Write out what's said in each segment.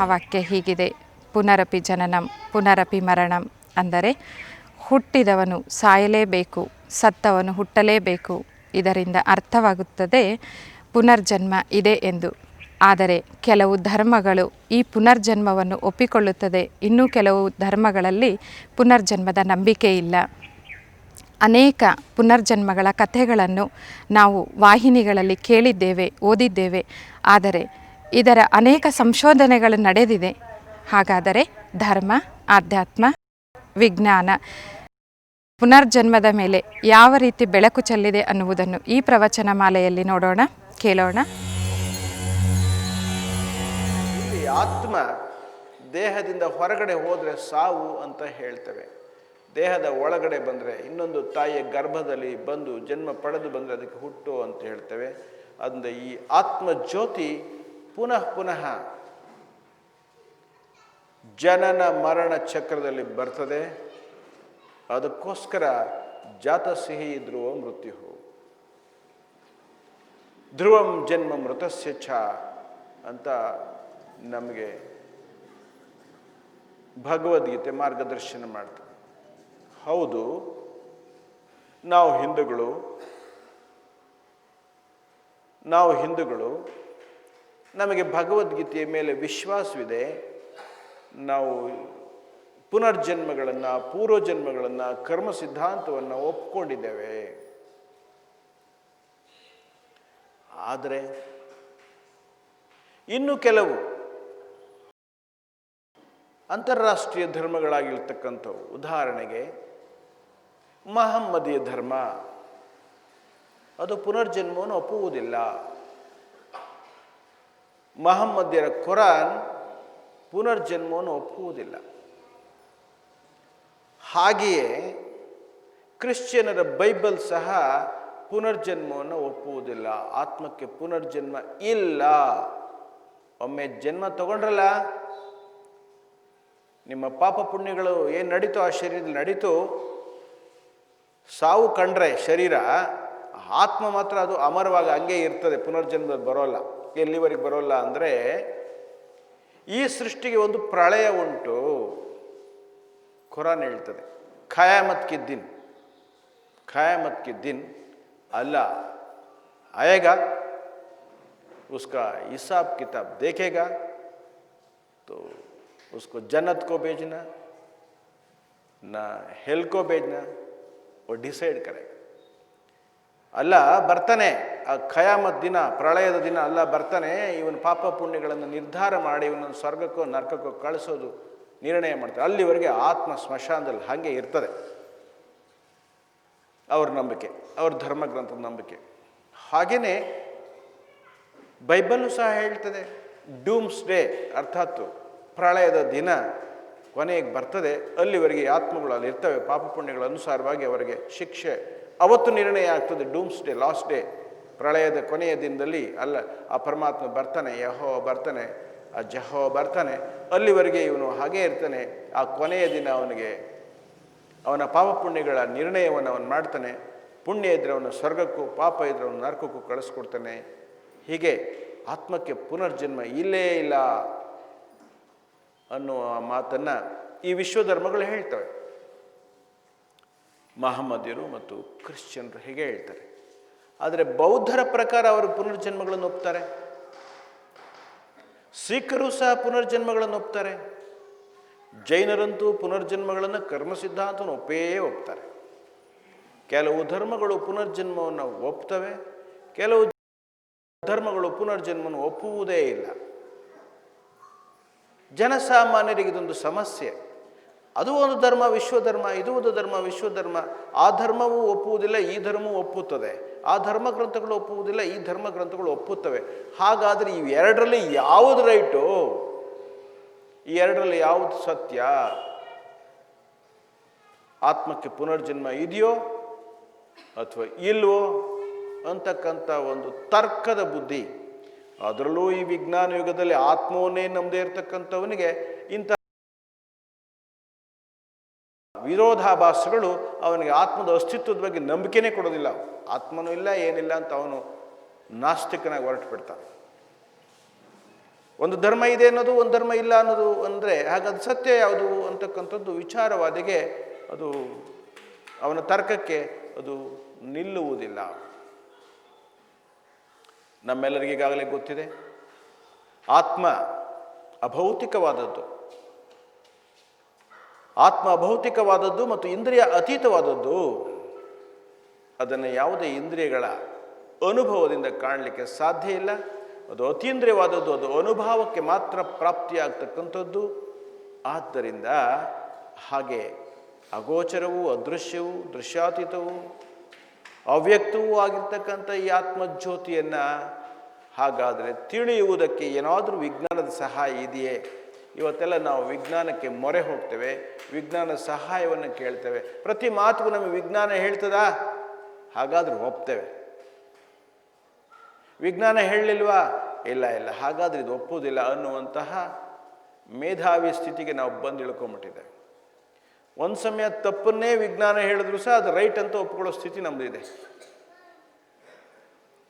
ಮಹಾವಾಕ್ಯ ಹೀಗಿದೆ: ಪುನರಪಿ ಜನನಂ ಪುನರಪಿ ಮರಣಂ. ಅಂದರೆ ಹುಟ್ಟಿದವನು ಸಾಯಲೇಬೇಕು, ಸತ್ತವನು ಹುಟ್ಟಲೇಬೇಕು. ಇದರಿಂದ ಅರ್ಥವಾಗುತ್ತದೆ ಪುನರ್ಜನ್ಮ ಇದೆ ಎಂದು. ಆದರೆ ಕೆಲವು ಧರ್ಮಗಳು ಈ ಪುನರ್ಜನ್ಮವನ್ನು ಒಪ್ಪಿಕೊಳ್ಳುತ್ತದೆ, ಇನ್ನೂ ಕೆಲವು ಧರ್ಮಗಳಲ್ಲಿ ಪುನರ್ಜನ್ಮದ ನಂಬಿಕೆ ಇಲ್ಲ. ಅನೇಕ ಪುನರ್ಜನ್ಮಗಳ ಕಥೆಗಳನ್ನು ನಾವು ವಾಹಿನಿಗಳಲ್ಲಿ ಕೇಳಿದ್ದೇವೆ, ಓದಿದ್ದೇವೆ. ಆದರೆ ಇದರ ಅನೇಕ ಸಂಶೋಧನೆಗಳು ನಡೆದಿದೆ. ಹಾಗಾದರೆ ಧರ್ಮ, ಆಧ್ಯಾತ್ಮ, ವಿಜ್ಞಾನ ಪುನರ್ಜನ್ಮದ ಮೇಲೆ ಯಾವ ರೀತಿ ಬೆಳಕು ಚೆಲ್ಲಿದೆ ಅನ್ನುವುದನ್ನು ಈ ಪ್ರವಚನ ಮಾಲೆಯಲ್ಲಿ ನೋಡೋಣ, ಕೇಳೋಣ. ಆತ್ಮ ದೇಹದಿಂದ ಹೊರಗಡೆ ಹೋದರೆ ಸಾವು ಅಂತ ಹೇಳ್ತೇವೆ. ದೇಹದ ಒಳಗಡೆ ಬಂದರೆ, ಇನ್ನೊಂದು ತಾಯಿಯ ಗರ್ಭದಲ್ಲಿ ಬಂದು ಜನ್ಮ ಪಡೆದು ಬಂದರೆ ಅದಕ್ಕೆ ಹುಟ್ಟು ಅಂತ ಹೇಳ್ತೇವೆ. ಅಂದರೆ ಈ ಆತ್ಮ ಜ್ಯೋತಿ ಪುನಃ ಪುನಃ ಜನನ ಮರಣ ಚಕ್ರದಲ್ಲಿ ಬರ್ತದೆ. ಅದಕ್ಕೋಸ್ಕರ ಜಾತ ಸಿಹಿ ಧ್ರುವ ಮೃತ್ಯು, ಧ್ರುವಂ ಜನ್ಮ ಮೃತಸ್ಯ ಛ ಅಂತ ನಮಗೆ ಭಗವದ್ಗೀತೆ ಮಾರ್ಗದರ್ಶನ ಮಾಡ್ತದೆ. ಹೌದು, ನಾವು ಹಿಂದೂಗಳು, ನಮಗೆ ಭಗವದ್ಗೀತೆಯ ಮೇಲೆ ವಿಶ್ವಾಸವಿದೆ. ನಾವು ಪುನರ್ಜನ್ಮಗಳನ್ನು, ಪೂರ್ವಜನ್ಮಗಳನ್ನು, ಕರ್ಮ ಸಿದ್ಧಾಂತವನ್ನು ಒಪ್ಕೊಂಡಿದ್ದೇವೆ. ಆದರೆ ಇನ್ನು ಕೆಲವು ಅಂತಾರಾಷ್ಟ್ರೀಯ ಧರ್ಮಗಳಾಗಿರ್ತಕ್ಕಂಥವು, ಉದಾಹರಣೆಗೆ ಮಹಮ್ಮದೀಯ ಧರ್ಮ, ಅದು ಪುನರ್ಜನ್ಮವನ್ನು ಒಪ್ಪುವುದಿಲ್ಲ. ಮಹಮ್ಮದ್ಯರ ಕುರಾನ್ ಪುನರ್ಜನ್ಮವನ್ನು ಒಪ್ಪುವುದಿಲ್ಲ. ಹಾಗೆಯೇ ಕ್ರಿಶ್ಚಿಯನರ ಬೈಬಲ್ ಸಹ ಪುನರ್ಜನ್ಮವನ್ನು ಒಪ್ಪುವುದಿಲ್ಲ. ಆತ್ಮಕ್ಕೆ ಪುನರ್ಜನ್ಮ ಇಲ್ಲ. ಒಮ್ಮೆ ಜನ್ಮ ತಗೊಂಡ್ರಲ್ಲ, ನಿಮ್ಮ ಪಾಪ ಪುಣ್ಯಗಳು ಏನು ನಡೀತೋ ಆ ಶರೀರದಲ್ಲಿ ನಡೀತು. ಸಾವು ಕಂಡ್ರೆ ಶರೀರ, ಆತ್ಮ ಮಾತ್ರ ಅದು ಅಮರವಾಗಿ ಹಂಗೆ ಇರ್ತದೆ, ಪುನರ್ಜನ್ಮದಲ್ಲಿ ಬರೋಲ್ಲ. ಎಲ್ಲಿವರೆಗೆ ಬರೋಲ್ಲ ಅಂದರೆ, ಈ ಸೃಷ್ಟಿಗೆ ಒಂದು ಪ್ರಳಯ ಉಂಟು. ಕುರಾನ್ ಹೇಳ್ತದೆ, ಖಯಾಮತ್ ಕಿ ದಿನ್ अल्लाह आएगा, उसका हिसाब किताब देखेगा, तो उसको जन्नत को भेजना ना हेल को भेजना वो डिसाइड करेगा. ಅಲ್ಲ ಬರ್ತಾನೆ, ಆ ಖಯಾಮತ್ ದಿನ, ಪ್ರಳಯದ ದಿನ ಅಲ್ಲ ಬರ್ತಾನೆ. ಇವನ ಪಾಪ ಪುಣ್ಯಗಳನ್ನು ನಿರ್ಧಾರ ಮಾಡಿ ಇವನನ್ನು ಸ್ವರ್ಗಕ್ಕೋ ನರಕಕ್ಕೋ ಕಳಿಸೋದು ನಿರ್ಣಯ ಮಾಡ್ತಾರೆ. ಅಲ್ಲಿವರೆಗೆ ಆತ್ಮ ಸ್ಮಶಾನದಲ್ಲಿ ಹಾಗೆ ಇರ್ತದೆ. ಅವ್ರ ನಂಬಿಕೆ, ಅವ್ರ ಧರ್ಮಗ್ರಂಥದ ನಂಬಿಕೆ. ಹಾಗೆಯೇ ಬೈಬಲ್ಲು ಸಹ ಹೇಳ್ತದೆ, ಡೂಮ್ಸ್ ಡೇ ಅರ್ಥಾತ್ ಪ್ರಳಯದ ದಿನ ಕೊನೆಗೆ ಬರ್ತದೆ. ಅಲ್ಲಿವರೆಗೆ ಆತ್ಮಗಳು ಅಲ್ಲಿ ಇರ್ತವೆ. ಪಾಪ ಪುಣ್ಯಗಳ ಅನುಸಾರವಾಗಿ ಅವರಿಗೆ ಶಿಕ್ಷೆ ಅವತ್ತು ನಿರ್ಣಯ ಆಗ್ತದೆ. ಡೂಮ್ಸ್ ಡೇ, ಲಾಸ್ಟ್ ಡೇ, ಪ್ರಳಯದ ಕೊನೆಯ ದಿನದಲ್ಲಿ ಅಲ್ಲ ಆ ಪರಮಾತ್ಮ ಬರ್ತಾನೆ, ಯೆಹೋವ ಬರ್ತಾನೆ, ಆ ಜೆಹೋವ ಬರ್ತಾನೆ. ಅಲ್ಲಿವರೆಗೆ ಇವನು ಹಾಗೇ ಇರ್ತಾನೆ. ಆ ಕೊನೆಯ ದಿನ ಅವನಿಗೆ ಅವನ ಪಾಪ ಪುಣ್ಯಗಳ ನಿರ್ಣಯವನ್ನು ಅವನು ಮಾಡ್ತಾನೆ. ಪುಣ್ಯ ಇದ್ದರೆ ಅವನು ಸ್ವರ್ಗಕ್ಕೂ, ಪಾಪ ಇದ್ದರೆ ಅವನು ನರಕಕ್ಕೂ ಕಳಿಸ್ಕೊಡ್ತಾನೆ. ಹೀಗೆ ಆತ್ಮಕ್ಕೆ ಪುನರ್ಜನ್ಮ ಇಲ್ಲೇ ಇಲ್ಲ ಅನ್ನುವ ಮಾತನ್ನು ಈ ವಿಶ್ವಧರ್ಮಗಳು ಹೇಳ್ತವೆ. ಮಹಮ್ಮದಿಯರು ಮತ್ತು ಕ್ರಿಶ್ಚಿಯನ್ರು ಹೀಗೆ ಹೇಳ್ತಾರೆ. ಆದರೆ ಬೌದ್ಧರ ಪ್ರಕಾರ ಅವರು ಪುನರ್ಜನ್ಮಗಳನ್ನು ಒಪ್ತಾರೆ. ಸಿಖ್ಖರು ಸಹ ಪುನರ್ಜನ್ಮಗಳನ್ನು ಒಪ್ತಾರೆ. ಜೈನರಂತೂ ಪುನರ್ಜನ್ಮಗಳನ್ನು ಕರ್ಮ ಸಿದ್ಧಾಂತವನ್ನು ಒಪ್ತಾರೆ. ಕೆಲವು ಧರ್ಮಗಳು ಪುನರ್ಜನ್ಮವನ್ನು ಒಪ್ತವೆ, ಕೆಲವು ಧರ್ಮಗಳು ಪುನರ್ಜನ್ಮವನ್ನು ಒಪ್ಪುವುದೇ ಇಲ್ಲ. ಜನಸಾಮಾನ್ಯರಿಗೆ ಇದೊಂದು ಸಮಸ್ಯೆ. ಅದು ಒಂದು ಧರ್ಮ ವಿಶ್ವಧರ್ಮ, ಇದು ಒಂದು ಧರ್ಮ ವಿಶ್ವಧರ್ಮ. ಆ ಧರ್ಮವೂ ಒಪ್ಪುವುದಿಲ್ಲ, ಈ ಧರ್ಮವೂ ಒಪ್ಪುತ್ತದೆ. ಆ ಧರ್ಮಗ್ರಂಥಗಳು ಒಪ್ಪುವುದಿಲ್ಲ, ಈ ಧರ್ಮಗ್ರಂಥಗಳು ಒಪ್ಪುತ್ತವೆ. ಹಾಗಾದರೆ ಇವೆರಡರಲ್ಲಿ ಯಾವುದು ರೈಟು? ಈ ಎರಡರಲ್ಲಿ ಯಾವುದು ಸತ್ಯ? ಆತ್ಮಕ್ಕೆ ಪುನರ್ಜನ್ಮ ಇದೆಯೋ ಅಥವಾ ಇಲ್ವೋ ಅಂತಕ್ಕಂಥ ಒಂದು ತರ್ಕದ ಬುದ್ಧಿ. ಅದರಲ್ಲೂ ಈ ವಿಜ್ಞಾನ ಯುಗದಲ್ಲಿ ಆತ್ಮವನ್ನೇ ನಂಬದೇ ಇರತಕ್ಕಂಥವನಿಗೆ ಇಂಥ ವಿರೋಧಾಭಾಸಗಳು ಅವನಿಗೆ ಆತ್ಮದ ಅಸ್ತಿತ್ವದ ಬಗ್ಗೆ ನಂಬಿಕೆನೇ ಕೊಡೋದಿಲ್ಲ. ಆತ್ಮನೂ ಇಲ್ಲ, ಏನಿಲ್ಲ ಅಂತ ಅವನು ನಾಸ್ತಿಕನಾಗಿ ಹೊರಟು ಬಿಡ್ತಾನೆ. ಒಂದು ಧರ್ಮ ಇದೆ ಅನ್ನೋದು, ಒಂದು ಧರ್ಮ ಇಲ್ಲ ಅನ್ನೋದು ಅಂದರೆ ಹಾಗಾದ್ರೆ ಸತ್ಯ ಯಾವುದು ಅಂತಕ್ಕಂಥದ್ದು ವಿಚಾರವಾದಿಗೆ ಅದು ಅವನ ತರ್ಕಕ್ಕೆ ಅದು ನಿಲ್ಲುವುದಿಲ್ಲ. ನಮ್ಮೆಲ್ಲರಿಗೆ ಈಗಾಗಲೇ ಗೊತ್ತಿದೆ, ಆತ್ಮ ಅಭೌತಿಕವಾದದ್ದು, ಆತ್ಮ ಅಭೌತಿಕವಾದದ್ದು ಮತ್ತು ಇಂದ್ರಿಯ ಅತೀತವಾದದ್ದು. ಅದನ್ನು ಯಾವುದೇ ಇಂದ್ರಿಯಗಳ ಅನುಭವದಿಂದ ಕಾಣಲಿಕ್ಕೆ ಸಾಧ್ಯ ಇಲ್ಲ. ಅದು ಅತೀಂದ್ರಿಯವಾದದ್ದು, ಅದು ಅನುಭವಕ್ಕೆ ಮಾತ್ರ ಪ್ರಾಪ್ತಿಯಾಗ್ತಕ್ಕಂಥದ್ದು. ಆದ್ದರಿಂದ ಹಾಗೆ ಅಗೋಚರವೂ ಅದೃಶ್ಯವೂ ದೃಶ್ಯಾತೀತವೂ ಅವ್ಯಕ್ತವೂ ಆಗಿರ್ತಕ್ಕಂಥ ಈ ಆತ್ಮಜ್ಯೋತಿಯನ್ನು ಹಾಗಾದರೆ ತಿಳಿಯುವುದಕ್ಕೆ ಏನಾದರೂ ವಿಜ್ಞಾನದ ಸಹಾಯ ಇದೆಯೇ? ಇವತ್ತೆಲ್ಲ ನಾವು ವಿಜ್ಞಾನಕ್ಕೆ ಮೊರೆ ಹೋಗ್ತೇವೆ, ವಿಜ್ಞಾನದ ಸಹಾಯವನ್ನು ಕೇಳ್ತೇವೆ. ಪ್ರತಿ ಮಾತಿಗೂ ನಮಗೆ ವಿಜ್ಞಾನ ಹೇಳ್ತದಾ? ಹಾಗಾದ್ರೆ ಒಪ್ತೇವೆ. ವಿಜ್ಞಾನ ಹೇಳಲಿಲ್ವಾ? ಇಲ್ಲ, ಹಾಗಾದ್ರೆ ಇದು ಒಪ್ಪುವುದಿಲ್ಲ ಅನ್ನುವಂತಹ ಮೇಧಾವಿ ಸ್ಥಿತಿಗೆ ನಾವು ಬಂದು ಇಳ್ಕೊಂಬಿಟ್ಟಿದ್ದೇವೆ. ಒಂದು ಸಮಯ ತಪ್ಪನ್ನೇ ವಿಜ್ಞಾನ ಹೇಳಿದ್ರು ಸಹ ಅದು ರೈಟ್ ಅಂತ ಒಪ್ಕೊಳ್ಳೋ ಸ್ಥಿತಿ ನಮ್ಮದಿದೆ.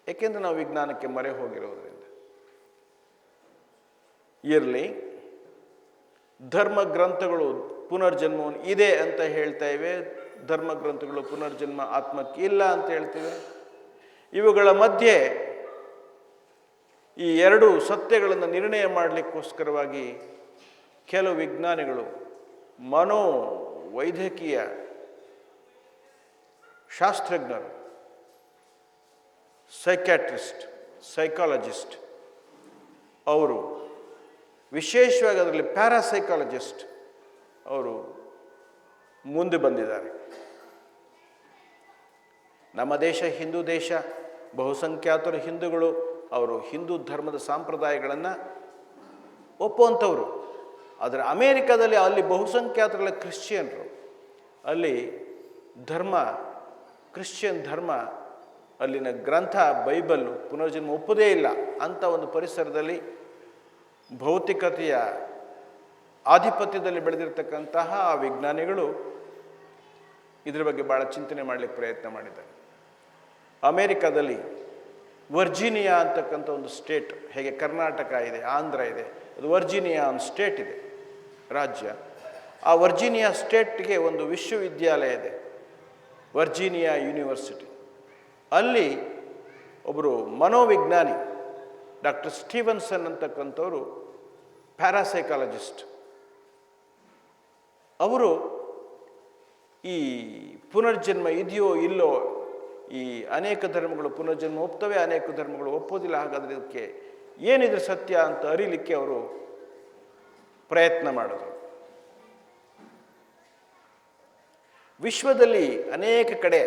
ಏಕೆಂದರೆ ನಾವು ವಿಜ್ಞಾನಕ್ಕೆ ಮೊರೆ ಹೋಗಿರೋದ್ರಿಂದ. ಇರಲಿ, ಧರ್ಮ ಗ್ರಂಥಗಳು ಪುನರ್ಜನ್ಮವನ್ನು ಇದೆ ಅಂತ ಹೇಳ್ತಾ ಇವೆ, ಧರ್ಮ ಗ್ರಂಥಗಳು ಪುನರ್ಜನ್ಮ ಆತ್ಮಕ್ಕೆ ಇಲ್ಲ ಅಂತ ಹೇಳ್ತೇವೆ. ಇವುಗಳ ಮಧ್ಯೆ ಈ ಎರಡು ಸತ್ಯಗಳನ್ನು ನಿರ್ಣಯ ಮಾಡಲಿಕ್ಕೋಸ್ಕರವಾಗಿ ಕೆಲವು ವಿಜ್ಞಾನಿಗಳು, ಮನೋವೈದ್ಯಕೀಯ ಶಾಸ್ತ್ರಜ್ಞರು, ಸೈಕ್ಯಾಟ್ರಿಸ್ಟ್, ಸೈಕಾಲಜಿಸ್ಟ್, ಅವರು ವಿಶೇಷವಾಗಿ ಅದರಲ್ಲಿ ಪ್ಯಾರಾಸೈಕಾಲಜಿಸ್ಟ್ ಅವರು ಮುಂದೆ ಬಂದಿದ್ದಾರೆ. ನಮ್ಮ ದೇಶ ಹಿಂದೂ ದೇಶ, ಬಹುಸಂಖ್ಯಾತರು ಹಿಂದೂಗಳು, ಅವರು ಹಿಂದೂ ಧರ್ಮದ ಸಂಪ್ರದಾಯಗಳನ್ನು ಒಪ್ಪುವಂಥವ್ರು. ಆದರೆ ಅಮೇರಿಕಾದಲ್ಲಿ ಅಲ್ಲಿ ಬಹುಸಂಖ್ಯಾತರುಗಳ ಕ್ರಿಶ್ಚಿಯನ್ರು, ಅಲ್ಲಿ ಧರ್ಮ ಕ್ರಿಶ್ಚಿಯನ್ ಧರ್ಮ, ಅಲ್ಲಿನ ಗ್ರಂಥ ಬೈಬಲ್ಲು ಪುನರ್ಜನ್ಮ ಒಪ್ಪುವುದೇ ಇಲ್ಲ. ಅಂಥ ಒಂದು ಪರಿಸರದಲ್ಲಿ ಭೌತಿಕತೆಯ ಆಧಿಪತ್ಯದಲ್ಲಿ ಬೆಳೆದಿರ್ತಕ್ಕಂತಹ ಆ ವಿಜ್ಞಾನಿಗಳು ಇದರ ಬಗ್ಗೆ ಭಾಳ ಚಿಂತನೆ ಮಾಡಲಿಕ್ಕೆ ಪ್ರಯತ್ನ ಮಾಡಿದ್ದಾರೆ. ಅಮೇರಿಕಾದಲ್ಲಿ ವರ್ಜೀನಿಯಾ ಅಂತಕ್ಕಂಥ ಒಂದು ಸ್ಟೇಟ್, ಹೇಗೆ ಕರ್ನಾಟಕ ಇದೆ, ಆಂಧ್ರ ಇದೆ, ಅದು ವರ್ಜೀನಿಯಾ ಒಂದು ಸ್ಟೇಟ್ ಇದೆ, ರಾಜ್ಯ. ಆ ವರ್ಜೀನಿಯಾ ಸ್ಟೇಟ್ಗೆ ಒಂದು ವಿಶ್ವವಿದ್ಯಾಲಯ ಇದೆ, ವರ್ಜೀನಿಯಾ ಯೂನಿವರ್ಸಿಟಿ. ಅಲ್ಲಿ ಒಬ್ಬರು ಮನೋವಿಜ್ಞಾನಿ ಡಾಕ್ಟರ್ ಸ್ಟೀವನ್ಸನ್ ಅಂತಕ್ಕಂಥವರು ಪ್ಯಾರಾಸೈಕಾಲಜಿಸ್ಟ್. ಅವರು ಈ ಪುನರ್ಜನ್ಮ ಇದೆಯೋ ಇಲ್ಲೋ, ಈ ಅನೇಕ ಧರ್ಮಗಳು ಪುನರ್ಜನ್ಮ ಒಪ್ತವೆ, ಅನೇಕ ಧರ್ಮಗಳು ಒಪ್ಪೋದಿಲ್ಲ, ಹಾಗಾದರೆ ಇದಕ್ಕೆ ಏನಿದ್ರೆ ಸತ್ಯ ಅಂತ ಅರಿಲಿಕ್ಕೆ ಅವರು ಪ್ರಯತ್ನ ಮಾಡಿದ್ರು. ವಿಶ್ವದಲ್ಲಿ ಅನೇಕ ಕಡೆ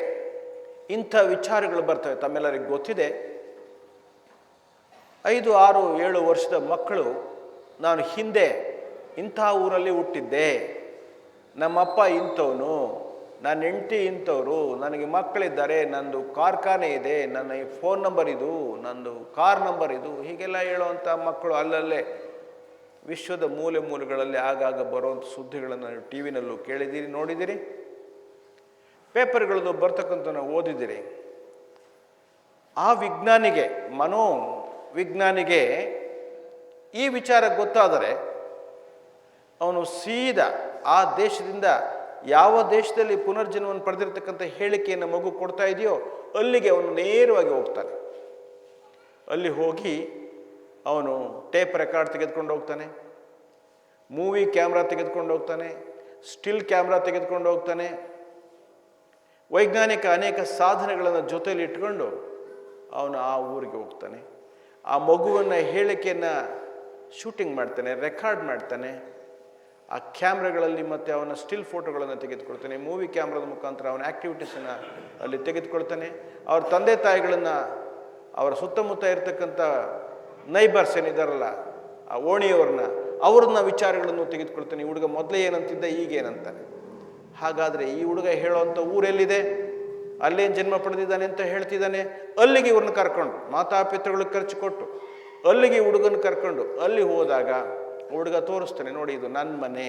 ಇಂಥ ವಿಚಾರಗಳು ಬರ್ತವೆ. ತಮ್ಮೆಲ್ಲರಿಗೆ ಗೊತ್ತಿದೆ, 5, 6, 7 ವರ್ಷದ ಮಕ್ಕಳು, ನಾನು ಹಿಂದೆ ಇಂಥ ಊರಲ್ಲಿ ಹುಟ್ಟಿದ್ದೆ, ನಮ್ಮಪ್ಪ ಇಂಥವನು, ನನ್ನ ಹೆಂಡತಿ ಇಂಥವ್ರು, ನನಗೆ ಮಕ್ಕಳಿದ್ದಾರೆ, ನಂದು ಕಾರ್ಖಾನೆ ಇದೆ, ನನ್ನ ಈ ಫೋನ್ ನಂಬರ್ ಇದು, ನಂದು ಕಾರ್ ನಂಬರ್ ಇದು, ಹೀಗೆಲ್ಲ ಹೇಳುವಂಥ ಮಕ್ಕಳು ಅಲ್ಲಲ್ಲೇ ವಿಶ್ವದ ಮೂಲೆ ಮೂಲೆಗಳಲ್ಲಿ ಆಗಾಗ ಬರುವಂಥ ಸುದ್ದಿಗಳನ್ನು ನೀವು ಟಿ ವಿನಲ್ಲೂ ಕೇಳಿದ್ದೀರಿ, ನೋಡಿದ್ದೀರಿ, ಪೇಪರ್ಗಳದ್ದು ಬರ್ತಕ್ಕಂಥ ನಾವು ಓದಿದ್ದೀರಿ. ಆ ವಿಜ್ಞಾನಿಗೆ, ಮನೋವಿಜ್ಞಾನಿಗೆ ಈ ವಿಚಾರ ಗೊತ್ತಾದರೆ ಅವನು ಸೀದಾ ಆ ದೇಶದಿಂದ, ಯಾವ ದೇಶದಲ್ಲಿ ಪುನರ್ಜನ್ಮವನ್ನು ಪಡೆದಿರ್ತಕ್ಕಂಥ ಹೇಳಿಕೆಯನ್ನು ಮಗು ಕೊಡ್ತಾ ಇದೆಯೋ ಅಲ್ಲಿಗೆ ಅವನು ನೇರವಾಗಿ ಹೋಗ್ತಾನೆ. ಅಲ್ಲಿ ಹೋಗಿ ಅವನು ಟೇಪ್ ರೆಕಾರ್ಡ್ ತೆಗೆದುಕೊಂಡು ಹೋಗ್ತಾನೆ, ಮೂವಿ ಕ್ಯಾಮ್ರಾ ತೆಗೆದುಕೊಂಡು ಹೋಗ್ತಾನೆ, ಸ್ಟಿಲ್ ಕ್ಯಾಮ್ರಾ ತೆಗೆದುಕೊಂಡು ಹೋಗ್ತಾನೆ, ವೈಜ್ಞಾನಿಕ ಅನೇಕ ಸಾಧನಗಳನ್ನು ಜೊತೆಯಲ್ಲಿ ಇಟ್ಕೊಂಡು ಅವನು ಆ ಊರಿಗೆ ಹೋಗ್ತಾನೆ. ಆ ಮಗುವನ್ನು ಹೇಳಿಕೆಯನ್ನು ಶೂಟಿಂಗ್ ಮಾಡ್ತಾನೆ, ರೆಕಾರ್ಡ್ ಮಾಡ್ತಾನೆ. ಆ ಕ್ಯಾಮ್ರಾಗಳಲ್ಲಿ ಮತ್ತು ಅವನ ಸ್ಟಿಲ್ ಫೋಟೋಗಳನ್ನು ತೆಗೆದುಕೊಳ್ತಾನೆ, ಮೂವಿ ಕ್ಯಾಮ್ರಾದ ಮುಖಾಂತರ ಅವನ ಆ್ಯಕ್ಟಿವಿಟೀಸನ್ನು ಅಲ್ಲಿ ತೆಗೆದುಕೊಳ್ತಾನೆ. ಅವ್ರ ತಂದೆ ತಾಯಿಗಳನ್ನು, ಅವರ ಸುತ್ತಮುತ್ತ ಇರತಕ್ಕಂಥ ನೈಬರ್ಸ್ ಏನಿದಾರಲ್ಲ, ಆ ಓಣಿಯವ್ರನ್ನ, ಅವ್ರನ್ನ ವಿಚಾರಗಳನ್ನು ತೆಗೆದುಕೊಳ್ತಾನೆ. ಈ ಹುಡುಗ ಮೊದಲೇ ಏನಂತಿದ್ದ, ಈಗೇನಂತಾನೆ. ಹಾಗಾದರೆ ಈ ಹುಡುಗ ಹೇಳೋವಂಥ ಊರೆಲ್ಲಿದೆ, ಅಲ್ಲೇನು ಜನ್ಮ ಪಡೆದಿದ್ದಾನೆ ಅಂತ ಹೇಳ್ತಿದ್ದಾನೆ. ಅಲ್ಲಿಗೆ ಇವ್ರನ್ನ ಕರ್ಕೊಂಡು, ಮಾತಾಪಿತೃಗಳಿಗೆ ಖರ್ಚು ಕೊಟ್ಟು ಅಲ್ಲಿಗೆ ಹುಡುಗನ ಕರ್ಕೊಂಡು ಅಲ್ಲಿ ಹೋದಾಗ ಹುಡುಗ ತೋರಿಸ್ತಾನೆ, ನೋಡಿ ಇದು ನನ್ನ ಮನೆ,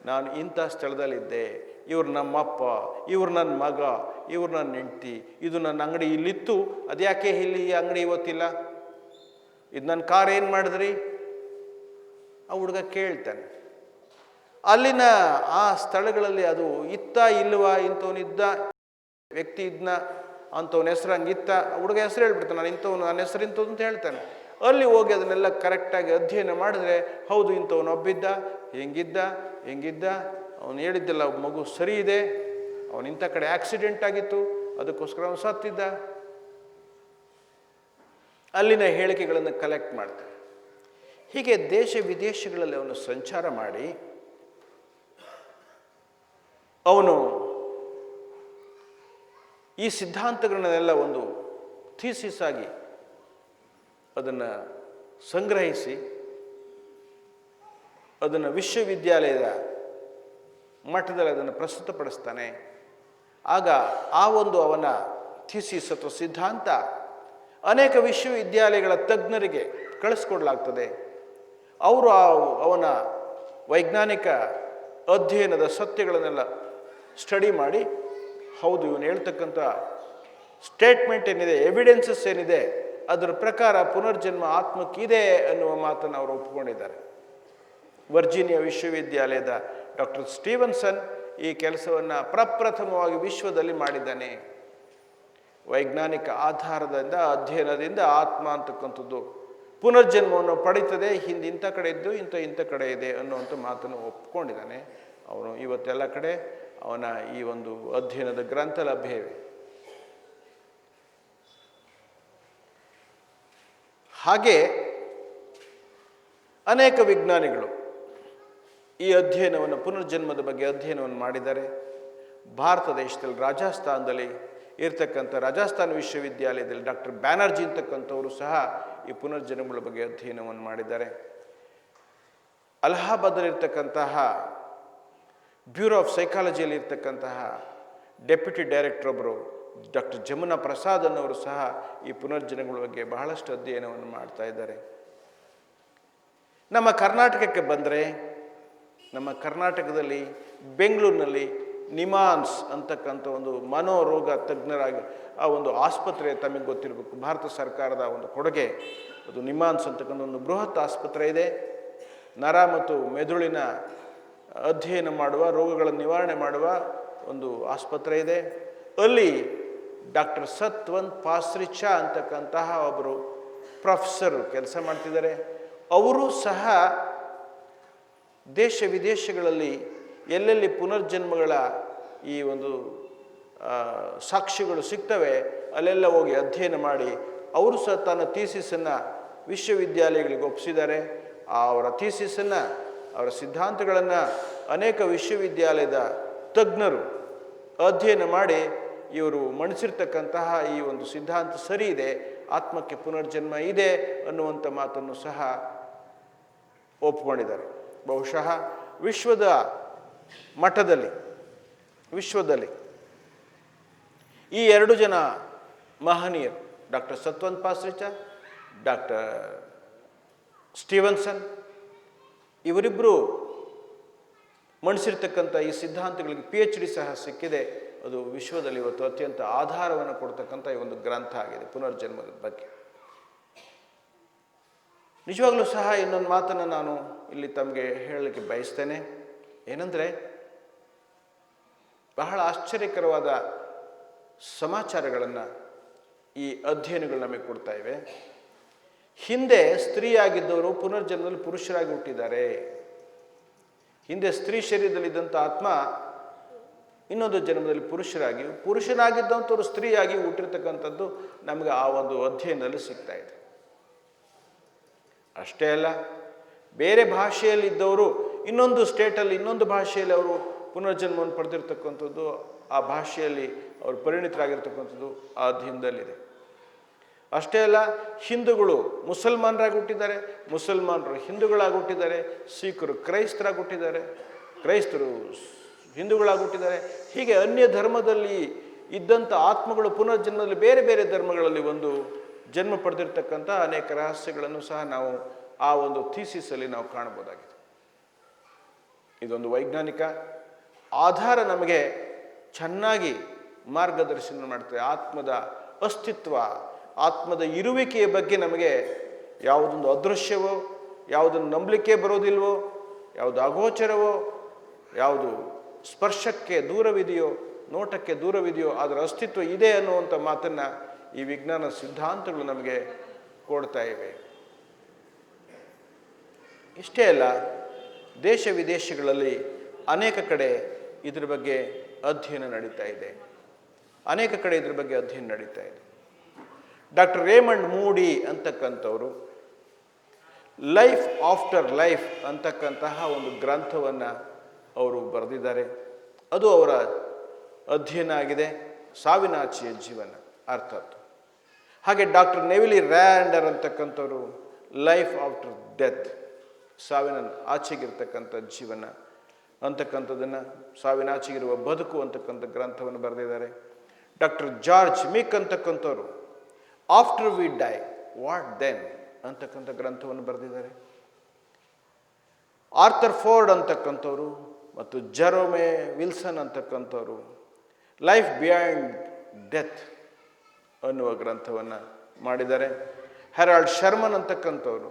ನಾನು ಇಂಥ ಸ್ಥಳದಲ್ಲಿದ್ದೆ, ಇವ್ರು ನಮ್ಮಪ್ಪ, ಇವ್ರು ನನ್ನ ಮಗ, ಇವ್ರು ನನ್ನ ಹೆಂಡ್ತಿ, ಇದು ನನ್ನ ಅಂಗಡಿ ಇಲ್ಲಿತ್ತು, ಅದ್ಯಾಕೆ ಇಲ್ಲಿ ಈ ಅಂಗಡಿ ಇವತ್ತಿಲ್ಲ, ಇದು ನನ್ನ ಕಾರ್ ಏನು ಮಾಡಿದ್ರಿ, ಆ ಹುಡುಗ ಕೇಳ್ತಾನೆ. ಅಲ್ಲಿನ ಆ ಸ್ಥಳಗಳಲ್ಲಿ ಅದು ಇತ್ತ ಇಲ್ವಾ, ಇಂಥವನಿದ್ದ ವ್ಯಕ್ತಿ ಇದ್ನ, ಅಂಥವನ ಹೆಸರು ಹಂಗಿತ್ತ, ಹುಡುಗ ಹೆಸರು ಹೇಳ್ಬಿಡ್ತಾನೆ, ನಾನು ಇಂಥವನು, ನನ್ನ ಹೆಸರು ಇಂಥದ್ದು ಅಂತ ಹೇಳ್ತಾನೆ. ಅಲ್ಲಿ ಹೋಗಿ ಅದನ್ನೆಲ್ಲ ಕರೆಕ್ಟಾಗಿ ಅಧ್ಯಯನ ಮಾಡಿದ್ರೆ ಹೌದು ಇಂಥವನು ಒಬ್ಬಿದ್ದ, ಹೆಂಗಿದ್ದ, ಅವನು ಹೇಳಿದ್ದೆಲ್ಲ ಮಗು ಸರಿ ಇದೆ, ಅವನು ಇಂಥ ಕಡೆ ಆಕ್ಸಿಡೆಂಟ್ ಆಗಿತ್ತು, ಅದಕ್ಕೋಸ್ಕರ ಅವನು ಸತ್ತಿದ್ದ. ಅಲ್ಲಿನ ಹೇಳಿಕೆಗಳನ್ನು ಕಲೆಕ್ಟ್ ಮಾಡ್ತಾನೆ. ಹೀಗೆ ದೇಶ ವಿದೇಶಗಳಲ್ಲಿ ಅವನು ಸಂಚಾರ ಮಾಡಿ ಅವನು ಈ ಸಿದ್ಧಾಂತಗಳನ್ನೆಲ್ಲ ಒಂದು ಥೀಸಿಸ್ ಆಗಿ ಅದನ್ನು ಸಂಗ್ರಹಿಸಿ ಅದನ್ನು ವಿಶ್ವವಿದ್ಯಾಲಯದ ಮಟ್ಟದಲ್ಲಿ ಅದನ್ನು ಪ್ರಸ್ತುತಪಡಿಸ್ತಾನೆ. ಆಗ ಆ ಒಂದು ಅವನ ಥೀಸಿಸ್ ಅಥವಾ ಸಿದ್ಧಾಂತ ಅನೇಕ ವಿಶ್ವವಿದ್ಯಾಲಯಗಳ ತಜ್ಞರಿಗೆ ಕಳಿಸ್ಕೊಡ್ಲಾಗ್ತದೆ. ಅವರು ಅವನ ವೈಜ್ಞಾನಿಕ ಅಧ್ಯಯನದ ಸತ್ಯಗಳನ್ನೆಲ್ಲ ಸ್ಟಡಿ ಮಾಡಿ, ಹೌದು ಇವನು ಹೇಳ್ತಕ್ಕಂಥ ಸ್ಟೇಟ್ಮೆಂಟ್ ಏನಿದೆ, ಎವಿಡೆನ್ಸಸ್ ಏನಿದೆ, ಅದರ ಪ್ರಕಾರ ಪುನರ್ಜನ್ಮ ಆತ್ಮಕ್ಕಿದೆ ಅನ್ನುವ ಮಾತನ್ನು ಅವರು ಒಪ್ಪಿಕೊಂಡಿದ್ದಾರೆ. ವರ್ಜೀನಿಯಾ ವಿಶ್ವವಿದ್ಯಾಲಯದ ಡಾಕ್ಟರ್ ಸ್ಟೀವನ್ಸನ್ ಈ ಕೆಲಸವನ್ನು ಪ್ರಪ್ರಥಮವಾಗಿ ವಿಶ್ವದಲ್ಲಿ ಮಾಡಿದ್ದಾನೆ. ವೈಜ್ಞಾನಿಕ ಆಧಾರದಿಂದ ಅಧ್ಯಯನದಿಂದ ಆತ್ಮ ಅಂತಕ್ಕಂಥದ್ದು ಪುನರ್ಜನ್ಮವನ್ನು ಪಡೀತದೆ, ಹಿಂದೆ ಇಂಥ ಕಡೆ ಇದ್ದು ಇಂಥ ಕಡೆ ಇದೆ ಅನ್ನುವಂಥ ಮಾತನ್ನು ಒಪ್ಕೊಂಡಿದ್ದಾನೆ. ಅವನು ಇವತ್ತೆಲ್ಲ ಕಡೆ ಅವನ ಈ ಒಂದು ಅಧ್ಯಯನದ ಗ್ರಂಥ ಲಭ್ಯವಿವೆ. ಹಾಗೆ ಅನೇಕ ವಿಜ್ಞಾನಿಗಳು ಈ ಅಧ್ಯಯನವನ್ನು, ಪುನರ್ಜನ್ಮದ ಬಗ್ಗೆ ಅಧ್ಯಯನವನ್ನು ಮಾಡಿದ್ದಾರೆ. ಭಾರತ ದೇಶದಲ್ಲಿ ರಾಜಸ್ಥಾನದಲ್ಲಿ ಇರ್ತಕ್ಕಂಥ ರಾಜಸ್ಥಾನ ವಿಶ್ವವಿದ್ಯಾಲಯದಲ್ಲಿ ಡಾಕ್ಟರ್ ಬ್ಯಾನರ್ಜಿ ಅಂತಕ್ಕಂಥವರು ಸಹ ಈ ಪುನರ್ಜನ್ಮಗಳ ಬಗ್ಗೆ ಅಧ್ಯಯನವನ್ನು ಮಾಡಿದ್ದಾರೆ. ಅಲಹಾಬಾದಲ್ಲಿರ್ತಕ್ಕಂತಹ ಬ್ಯೂರೋ ಆಫ್ ಸೈಕಾಲಜಿಯಲ್ಲಿ ಇರ್ತಕ್ಕಂತಹ ಡೆಪ್ಯೂಟಿ ಡೈರೆಕ್ಟರ್ ಒಬ್ಬರು ಡಾಕ್ಟರ್ ಜಮುನಾ ಪ್ರಸಾದ್ ಅನ್ನೋರು ಸಹ ಈ ಪುನರ್ಜನ್ಮಗಳ ಬಗ್ಗೆ ಬಹಳಷ್ಟು ಅಧ್ಯಯನವನ್ನು ಮಾಡ್ತಾ ಇದ್ದಾರೆ. ನಮ್ಮ ಕರ್ನಾಟಕಕ್ಕೆ ಬಂದರೆ, ನಮ್ಮ ಕರ್ನಾಟಕದಲ್ಲಿ ಬೆಂಗಳೂರಿನಲ್ಲಿ ನಿಮಾನ್ಸ್ ಅಂತಕ್ಕಂಥ ಒಂದು ಮನೋರೋಗ ತಜ್ಞರಾಗಿ ಆ ಒಂದು ಆಸ್ಪತ್ರೆ ತಮಗೆ ಗೊತ್ತಿರಬೇಕು, ಭಾರತ ಸರ್ಕಾರದ ಒಂದು ಕೊಡುಗೆ. ಅದು ನಿಮಾನ್ಸ್ ಅಂತಕ್ಕಂಥ ಒಂದು ಬೃಹತ್ ಆಸ್ಪತ್ರೆ ಇದೆ. ನರ ಮತ್ತು ಮೆದುಳಿನ ಅಧ್ಯಯನ ಮಾಡುವ, ರೋಗಗಳ ನಿವಾರಣೆ ಮಾಡುವ ಒಂದು ಆಸ್ಪತ್ರೆ ಇದೆ. ಅಲ್ಲಿ ಡಾಕ್ಟರ್ ಸತ್ವಂತ್ ಪಾಸ್ರಿಚಾ ಅಂತಕ್ಕಂತಹ ಒಬ್ಬರು ಪ್ರೊಫೆಸರ್ ಕೆಲಸ ಮಾಡ್ತಿದ್ದಾರೆ. ಅವರು ಸಹ ದೇಶ ವಿದೇಶಗಳಲ್ಲಿ ಎಲ್ಲೆಲ್ಲಿ ಪುನರ್ಜನ್ಮಗಳ ಈ ಒಂದು ಸಾಕ್ಷ್ಯಗಳು ಸಿಗ್ತವೆ ಅಲ್ಲೆಲ್ಲ ಹೋಗಿ ಅಧ್ಯಯನ ಮಾಡಿ ಅವರು ಸಹ ತನ್ನ ಥೀಸಿಸನ್ನು ವಿಶ್ವವಿದ್ಯಾಲಯಗಳಿಗೆ ಒಪ್ಪಿಸಿದ್ದಾರೆ. ಅವರ ಥೀಸಿಸನ್ನು, ಅವರ ಸಿದ್ಧಾಂತಗಳನ್ನು ಅನೇಕ ವಿಶ್ವವಿದ್ಯಾಲಯದ ತಜ್ಞರು ಅಧ್ಯಯನ ಮಾಡಿ ಇವರು ಮಂಡಿಸಿರ್ತಕ್ಕಂತಹ ಈ ಒಂದು ಸಿದ್ಧಾಂತ ಸರಿ ಇದೆ, ಆತ್ಮಕ್ಕೆ ಪುನರ್ಜನ್ಮ ಇದೆ ಅನ್ನುವಂಥ ಮಾತನ್ನು ಸಹ ಒಪ್ಪಿಕೊಂಡಿದ್ದಾರೆ. ಬಹುಶಃ ವಿಶ್ವದ ಮಟ್ಟದಲ್ಲಿ, ವಿಶ್ವದಲ್ಲಿ ಈ ಎರಡು ಜನ ಮಹನೀಯರು, ಡಾಕ್ಟರ್ ಸತ್ವಂತ್ ಪಾಸ್ರಿಚಾ, ಡಾಕ್ಟರ್ ಸ್ಟೀವನ್ಸನ್, ಇವರಿಬ್ಬರು ಮಂಡಿಸಿರ್ತಕ್ಕಂಥ ಈ ಸಿದ್ಧಾಂತಗಳಿಗೆ PhD ಸಹ ಸಿಕ್ಕಿದೆ. ಅದು ವಿಶ್ವದಲ್ಲಿ ಇವತ್ತು ಅತ್ಯಂತ ಆಧಾರವನ್ನು ಕೊಡ್ತಕ್ಕಂಥ ಈ ಒಂದು ಗ್ರಂಥ ಆಗಿದೆ ಪುನರ್ಜನ್ಮದ ಬಗ್ಗೆ. ನಿಜವಾಗ್ಲೂ ಸಹ ಇನ್ನೊಂದು ಮಾತನ್ನು ನಾನು ಇಲ್ಲಿ ತಮಗೆ ಹೇಳಲಿಕ್ಕೆ ಬಯಸ್ತೇನೆ. ಏನಂದರೆ, ಬಹಳ ಆಶ್ಚರ್ಯಕರವಾದ ಸಮಾಚಾರಗಳನ್ನು ಈ ಅಧ್ಯಯನಗಳು ನಮಗೆ ಕೊಡ್ತಾ ಇವೆ. ಹಿಂದೆ ಸ್ತ್ರೀಯಾಗಿದ್ದವರು ಪುನರ್ಜನ್ಮದಲ್ಲಿ ಪುರುಷರಾಗಿ ಹುಟ್ಟಿದ್ದಾರೆ. ಹಿಂದೆ ಸ್ತ್ರೀ ಶರೀರದಲ್ಲಿದ್ದಂಥ ಆತ್ಮ ಇನ್ನೊಂದು ಜನ್ಮದಲ್ಲಿ ಪುರುಷನಾಗಿದ್ದಂಥವ್ರು ಸ್ತ್ರೀಯಾಗಿ ಹುಟ್ಟಿರ್ತಕ್ಕಂಥದ್ದು ನಮಗೆ ಆ ಒಂದು ಅಧ್ಯಯನದಲ್ಲಿ ಸಿಗ್ತಾ ಇದೆ. ಅಷ್ಟೇ ಅಲ್ಲ, ಬೇರೆ ಭಾಷೆಯಲ್ಲಿದ್ದವರು ಇನ್ನೊಂದು ಸ್ಟೇಟಲ್ಲಿ, ಇನ್ನೊಂದು ಭಾಷೆಯಲ್ಲಿ ಅವರು ಪುನರ್ಜನ್ಮವನ್ನು ಪಡೆದಿರ್ತಕ್ಕಂಥದ್ದು, ಆ ಭಾಷೆಯಲ್ಲಿ ಅವರು ಪರಿಣಿತರಾಗಿರ್ತಕ್ಕಂಥದ್ದು ಆ ಅಧ್ಯಯನದಲ್ಲಿದೆ. ಅಷ್ಟೇ ಅಲ್ಲ, ಹಿಂದೂಗಳು ಮುಸಲ್ಮಾನರಾಗಿ ಹುಟ್ಟಿದ್ದಾರೆ, ಮುಸಲ್ಮಾನರು ಹಿಂದೂಗಳಾಗಿ ಹುಟ್ಟಿದ್ದಾರೆ, ಸಿಖ್ರು ಕ್ರೈಸ್ತರಾಗಿ ಹುಟ್ಟಿದ್ದಾರೆ, ಕ್ರೈಸ್ತರು ಹಿಂದೂಗಳಾಗಿ ಹುಟ್ಟಿದ್ದಾರೆ. ಹೀಗೆ ಅನ್ಯ ಧರ್ಮದಲ್ಲಿ ಇದ್ದಂಥ ಆತ್ಮಗಳು ಪುನರ್ಜನ್ಮದಲ್ಲಿ ಬೇರೆ ಬೇರೆ ಧರ್ಮಗಳಲ್ಲಿ ಒಂದು ಜನ್ಮ ಪಡೆದಿರ್ತಕ್ಕಂಥ ಅನೇಕ ರಹಸ್ಯಗಳನ್ನು ಸಹ ನಾವು ಆ ಒಂದು ಥೀಸಿಸಲ್ಲಿ ನಾವು ಕಾಣಬಹುದಾಗಿದೆ. ಇದೊಂದು ವೈಜ್ಞಾನಿಕ ಆಧಾರ ನಮಗೆ ಚೆನ್ನಾಗಿ ಮಾರ್ಗದರ್ಶನ ಮಾಡ್ತದೆ. ಆತ್ಮದ ಅಸ್ತಿತ್ವ, ಆತ್ಮದ ಇರುವಿಕೆಯ ಬಗ್ಗೆ ನಮಗೆ ಯಾವುದೊಂದು ಅದೃಶ್ಯವೋ ಯಾವುದನ್ನು ನಂಬಲಿಕ್ಕೆ ಬರೋದಿಲ್ವೋ, ಯಾವುದು ಅಗೋಚರವೋ, ಯಾವುದು ಸ್ಪರ್ಶಕ್ಕೆ ದೂರವಿದೆಯೋ, ನೋಟಕ್ಕೆ ದೂರವಿದೆಯೋ ಅದರ ಅಸ್ತಿತ್ವ ಇದೆ ಅನ್ನುವಂಥ ಮಾತನ್ನು ಈ ವಿಜ್ಞಾನ ಸಿದ್ಧಾಂತಗಳು ನಮಗೆ ಕೊಡ್ತಾ ಇವೆ. ಇಷ್ಟೇ ಅಲ್ಲ, ದೇಶ ವಿದೇಶಗಳಲ್ಲಿ ಅನೇಕ ಕಡೆ ಇದ್ರ ಬಗ್ಗೆ ಅಧ್ಯಯನ ನಡೀತಾ ಇದೆ. ಡಾಕ್ಟರ್ ರೇಮಂಡ್ ಮೂಡಿ ಅಂತಕ್ಕಂಥವರು ಲೈಫ್ ಆಫ್ಟರ್ ಲೈಫ್ ಅಂತಕ್ಕಂತಹ ಒಂದು ಗ್ರಂಥವನ್ನು ಅವರು ಬರೆದಿದ್ದಾರೆ. ಅದು ಅವರ ಅಧ್ಯಯನ ಆಗಿದೆ, ಸಾವಿನಾಚೆಯ ಜೀವನ ಅರ್ಥಾತ್. ಹಾಗೆ ಡಾಕ್ಟರ್ ನೆವಿಲಿ ರ್ಯಾಂಡರ್ ಅಂತಕ್ಕಂಥವರು ಲೈಫ್ ಆಫ್ಟರ್ ಡೆತ್, ಸಾವಿನ ಆಚೆಗಿರ್ತಕ್ಕಂಥ ಜೀವನ ಅಂತಕ್ಕಂಥದ್ದನ್ನು, ಸಾವಿನಾಚೆಗಿರುವ ಬದುಕು ಅಂತಕ್ಕಂಥ ಗ್ರಂಥವನ್ನು ಬರೆದಿದ್ದಾರೆ. ಡಾಕ್ಟರ್ ಜಾರ್ಜ್ ಮಿಕ್ ಅಂತಕ್ಕಂಥವ್ರು after we die what then ಅಂತಕ್ಕಂಥ ಗ್ರಂಥವನ್ನು ಬರೆದಿದ್ದಾರೆ. ಆರ್ಥರ್ ಫೋರ್ಡ್ ಅಂತಕ್ಕಂಥವ್ರು ಮತ್ತು ಜೆರೋಮೆ ವಿಲ್ಸನ್ ಅಂತಕ್ಕಂಥವ್ರು ಲೈಫ್ ಬಿಯಾಂಡ್ ಡೆತ್ ಅನ್ನುವ ಗ್ರಂಥವನ್ನು ಮಾಡಿದ್ದಾರೆ. ಹೆರಾಲ್ಡ್ ಶರ್ಮನ್ ಅಂತಕ್ಕಂಥವ್ರು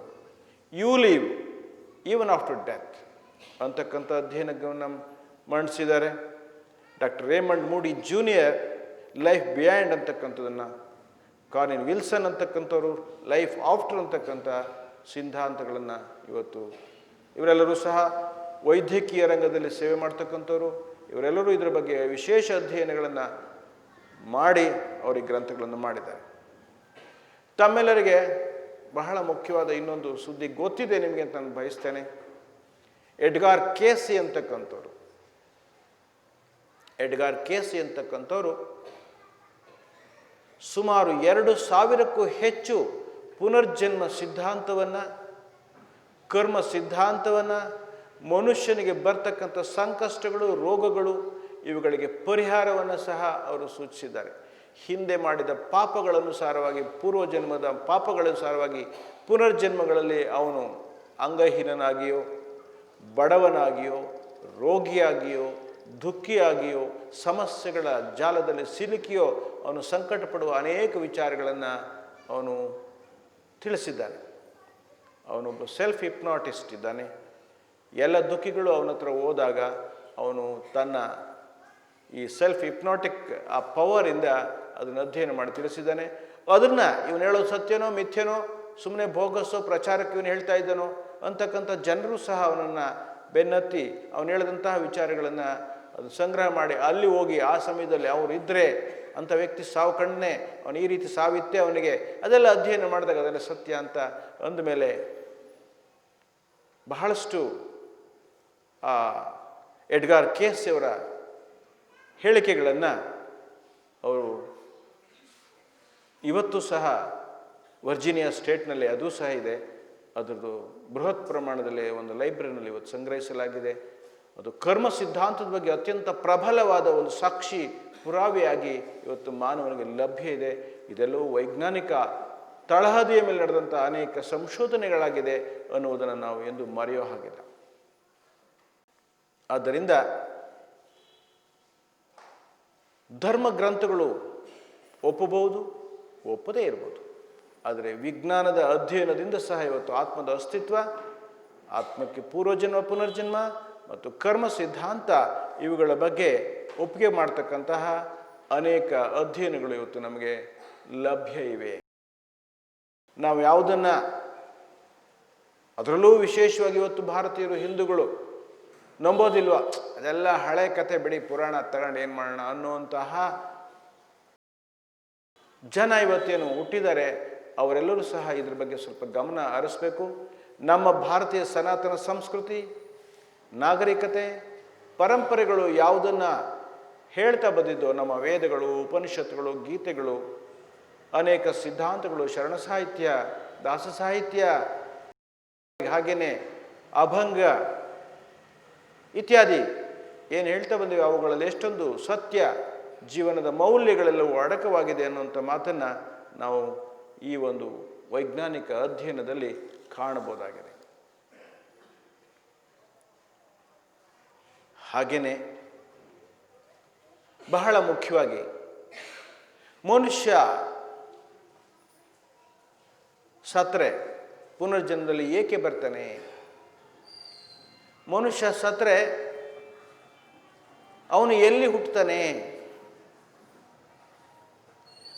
you live even after death ಅಂತಕ್ಕಂಥ ಅಧ್ಯಯನವನ್ನು ಮಂಡಿಸಿದ್ದಾರೆ. Doctor Raymond Moody junior life beyond ಅಂತಕ್ಕಂಥದ್ದನ್ನು, ಕಾರಿನ್ ವಿಲ್ಸನ್ ಅಂತಕ್ಕಂಥವ್ರು ಲೈಫ್ ಆಫ್ಟರ್ ಅಂತಕ್ಕಂಥ ಸಿದ್ಧಾಂತಗಳನ್ನು ಇವರೆಲ್ಲರೂ ಸಹ ವೈದ್ಯಕೀಯ ರಂಗದಲ್ಲಿ ಸೇವೆ ಮಾಡ್ತಕ್ಕಂಥವ್ರು. ಇವರೆಲ್ಲರೂ ಇದರ ಬಗ್ಗೆ ವಿಶೇಷ ಅಧ್ಯಯನಗಳನ್ನು ಮಾಡಿ ಅವರಿಗೆ ಗ್ರಂಥಗಳನ್ನು ಮಾಡಿದ್ದಾರೆ. ತಮ್ಮೆಲ್ಲರಿಗೆ ಬಹಳ ಮುಖ್ಯವಾದ ಇನ್ನೊಂದು ಸುದ್ದಿ ಗೊತ್ತಿದೆ ನಿಮಗೆ ಅಂತ ನಾನು ಬಯಸ್ತೇನೆ. ಎಡ್ಗಾರ್ ಕೇಸಿ ಅಂತಕ್ಕಂಥವ್ರು ಸುಮಾರು 2000ಕ್ಕೂ ಹೆಚ್ಚು ಪುನರ್ಜನ್ಮ ಸಿದ್ಧಾಂತವನ್ನು, ಕರ್ಮ ಸಿದ್ಧಾಂತವನ್ನು, ಮನುಷ್ಯನಿಗೆ ಬರ್ತಕ್ಕಂಥ ಸಂಕಷ್ಟಗಳು, ರೋಗಗಳು, ಇವುಗಳಿಗೆ ಪರಿಹಾರವನ್ನು ಸಹ ಅವರು ಸೂಚಿಸಿದ್ದಾರೆ. ಹಿಂದೆ ಮಾಡಿದ ಪಾಪಗಳನುಸಾರವಾಗಿ, ಪೂರ್ವಜನ್ಮದ ಪಾಪಗಳನುಸಾರವಾಗಿ ಪುನರ್ಜನ್ಮಗಳಲ್ಲಿ ಅವನು ಅಂಗಹೀನನಾಗಿಯೋ, ಬಡವನಾಗಿಯೋ, ರೋಗಿಯಾಗಿಯೋ, ದುಃಖಿಯಾಗಿಯೋ, ಸಮಸ್ಯೆಗಳ ಜಾಲದಲ್ಲಿ ಸಿಲುಕಿಯೋ ಅವನು ಸಂಕಟ ಪಡುವ ಅನೇಕ ವಿಚಾರಗಳನ್ನು ಅವನು ತಿಳಿಸಿದ್ದಾನೆ. ಅವನೊಬ್ಬ ಸೆಲ್ಫ್ ಹಿಪ್ನಾಟಿಸ್ಟ್ ಇದ್ದಾನೆ. ಎಲ್ಲ ದುಃಖಿಗಳು ಅವನ ಹತ್ರ ಹೋದಾಗ ಅವನು ತನ್ನ ಈ ಸೆಲ್ಫ್ ಹಿಪ್ನಾಟಿಕ್ ಆ ಪವರಿಂದ ಅದನ್ನು ಅಧ್ಯಯನ ಮಾಡಿ ತಿಳಿಸಿದ್ದಾನೆ. ಅದನ್ನು ಇವನು ಹೇಳೋದು ಸತ್ಯನೋ ಮಿಥ್ಯನೋ, ಸುಮ್ಮನೆ ಭೋಗಸೋ ಪ್ರಚಾರಕ್ಕೆ ಇವನು ಹೇಳ್ತಾ ಇದ್ದಾನೋ ಅಂತಕ್ಕಂಥ ಜನರು ಸಹ ಅವನನ್ನು ಬೆನ್ನತ್ತಿ ಅವನು ಹೇಳಿದಂತಹ ವಿಚಾರಗಳನ್ನು ಅದು ಸಂಗ್ರಹ ಮಾಡಿ ಅಲ್ಲಿ ಹೋಗಿ ಆ ಸಮಯದಲ್ಲಿ ಅವರು ಇದ್ದರೆ ಅಂಥ ವ್ಯಕ್ತಿ ಸಾವು ಕಣ್ಣೆ, ಅವನು ಈ ರೀತಿ ಸಾವಿತ್ತೆ ಅವನಿಗೆ, ಅದೆಲ್ಲ ಅಧ್ಯಯನ ಮಾಡಿದಾಗ ಅದೆಲ್ಲ ಸತ್ಯ ಅಂತ ಅಂದಮೇಲೆ ಬಹಳಷ್ಟು ಆ ಎಡ್ಗಾರ್ ಕೇಸಿ ಅವರ ಹೇಳಿಕೆಗಳನ್ನು ಅವರು ಇವತ್ತು ಸಹ ವರ್ಜೀನಿಯಾ ಸ್ಟೇಟ್ನಲ್ಲಿ ಅದೂ ಸಹ ಇದೆ. ಅದರದ್ದು ಬೃಹತ್ ಪ್ರಮಾಣದಲ್ಲಿ ಒಂದು ಲೈಬ್ರರಿನಲ್ಲಿ ಇವತ್ತು ಸಂಗ್ರಹಿಸಲಾಗಿದೆ. ಅದು ಕರ್ಮ ಸಿದ್ಧಾಂತದ ಬಗ್ಗೆ ಅತ್ಯಂತ ಪ್ರಬಲವಾದ ಒಂದು ಸಾಕ್ಷಿ ಪುರಾವೆಯಾಗಿ ಇವತ್ತು ಮಾನವನಿಗೆ ಲಭ್ಯ ಇದೆ. ಇದೆಲ್ಲವೂ ವೈಜ್ಞಾನಿಕ ತಳಹದಿಯ ಮೇಲೆ ನಡೆದಂಥ ಅನೇಕ ಸಂಶೋಧನೆಗಳಾಗಿದೆ ಅನ್ನುವುದನ್ನು ನಾವು ಎಂದು ಮರೆಯೋ ಹಾಗಿಲ್ಲ. ಆದ್ದರಿಂದ ಧರ್ಮ ಗ್ರಂಥಗಳು ಒಪ್ಪಬಹುದು, ಒಪ್ಪದೇ ಇರ್ಬೋದು. ಆದರೆ ವಿಜ್ಞಾನದ ಅಧ್ಯಯನದಿಂದ ಸಹ ಇವತ್ತು ಆತ್ಮದ ಅಸ್ತಿತ್ವ, ಆತ್ಮಕ್ಕೆ ಪೂರ್ವಜನ್ಮ, ಪುನರ್ಜನ್ಮ ಮತ್ತು ಕರ್ಮ ಸಿದ್ಧಾಂತ ಇವುಗಳ ಬಗ್ಗೆ ಒಪ್ಪಿಗೆ ಮಾಡ್ತಕ್ಕಂತಹ ಅನೇಕ ಅಧ್ಯಯನಗಳು ಇವತ್ತು ನಮಗೆ ಲಭ್ಯ ಇವೆ. ನಾವು ಯಾವುದನ್ನು, ಅದರಲ್ಲೂ ವಿಶೇಷವಾಗಿ ಇವತ್ತು ಭಾರತೀಯರು, ಹಿಂದೂಗಳು ನಂಬೋದಿಲ್ವ, ಅದೆಲ್ಲ ಹಳೆ ಕತೆ ಬಿಡಿ, ಪುರಾಣ ತಗೊಂಡು ಏನು ಮಾಡೋಣ ಅನ್ನುವಂತಹ ಜನ ಇವತ್ತೇನು ಹುಟ್ಟಿದ್ದಾರೆ, ಅವರೆಲ್ಲರೂ ಸಹ ಇದ್ರ ಬಗ್ಗೆ ಸ್ವಲ್ಪ ಗಮನ ಹರಿಸಬೇಕು. ನಮ್ಮ ಭಾರತೀಯ ಸನಾತನ ಸಂಸ್ಕೃತಿ, ನಾಗರಿಕತೆ, ಪರಂಪರೆಗಳು ಯಾವುದನ್ನು ಹೇಳ್ತಾ ಬಂದಿದ್ದೋ, ನಮ್ಮ ವೇದಗಳು, ಉಪನಿಷತ್ತುಗಳು, ಗೀತೆಗಳು, ಅನೇಕ ಸಿದ್ಧಾಂತಗಳು, ಶರಣ ಸಾಹಿತ್ಯ, ದಾಸ ಸಾಹಿತ್ಯ, ಹಾಗೆಯೇ ಅಭಂಗ ಇತ್ಯಾದಿ ಏನು ಹೇಳ್ತಾ ಬಂದಿವೆ, ಅವುಗಳಲ್ಲಿ ಎಷ್ಟೊಂದು ಸತ್ಯ, ಜೀವನದ ಮೌಲ್ಯಗಳೆಲ್ಲವೂ ಅಡಕವಾಗಿದೆ ಅನ್ನುವಂಥ ಮಾತನ್ನು ನಾವು ಈ ಒಂದು ವೈಜ್ಞಾನಿಕ ಅಧ್ಯಯನದಲ್ಲಿ ಕಾಣಬಹುದಾಗಿದೆ. ಹಾಗೆಯೇ ಬಹಳ ಮುಖ್ಯವಾಗಿ ಮನುಷ್ಯ ಸತ್ತರೆ ಪುನರ್ಜನ್ಮದಲ್ಲಿ ಏಕೆ ಬರ್ತಾನೆ? ಮನುಷ್ಯ ಸತ್ತರೆ ಅವನು ಎಲ್ಲಿ ಹುಟ್ಟುತ್ತಾನೆ?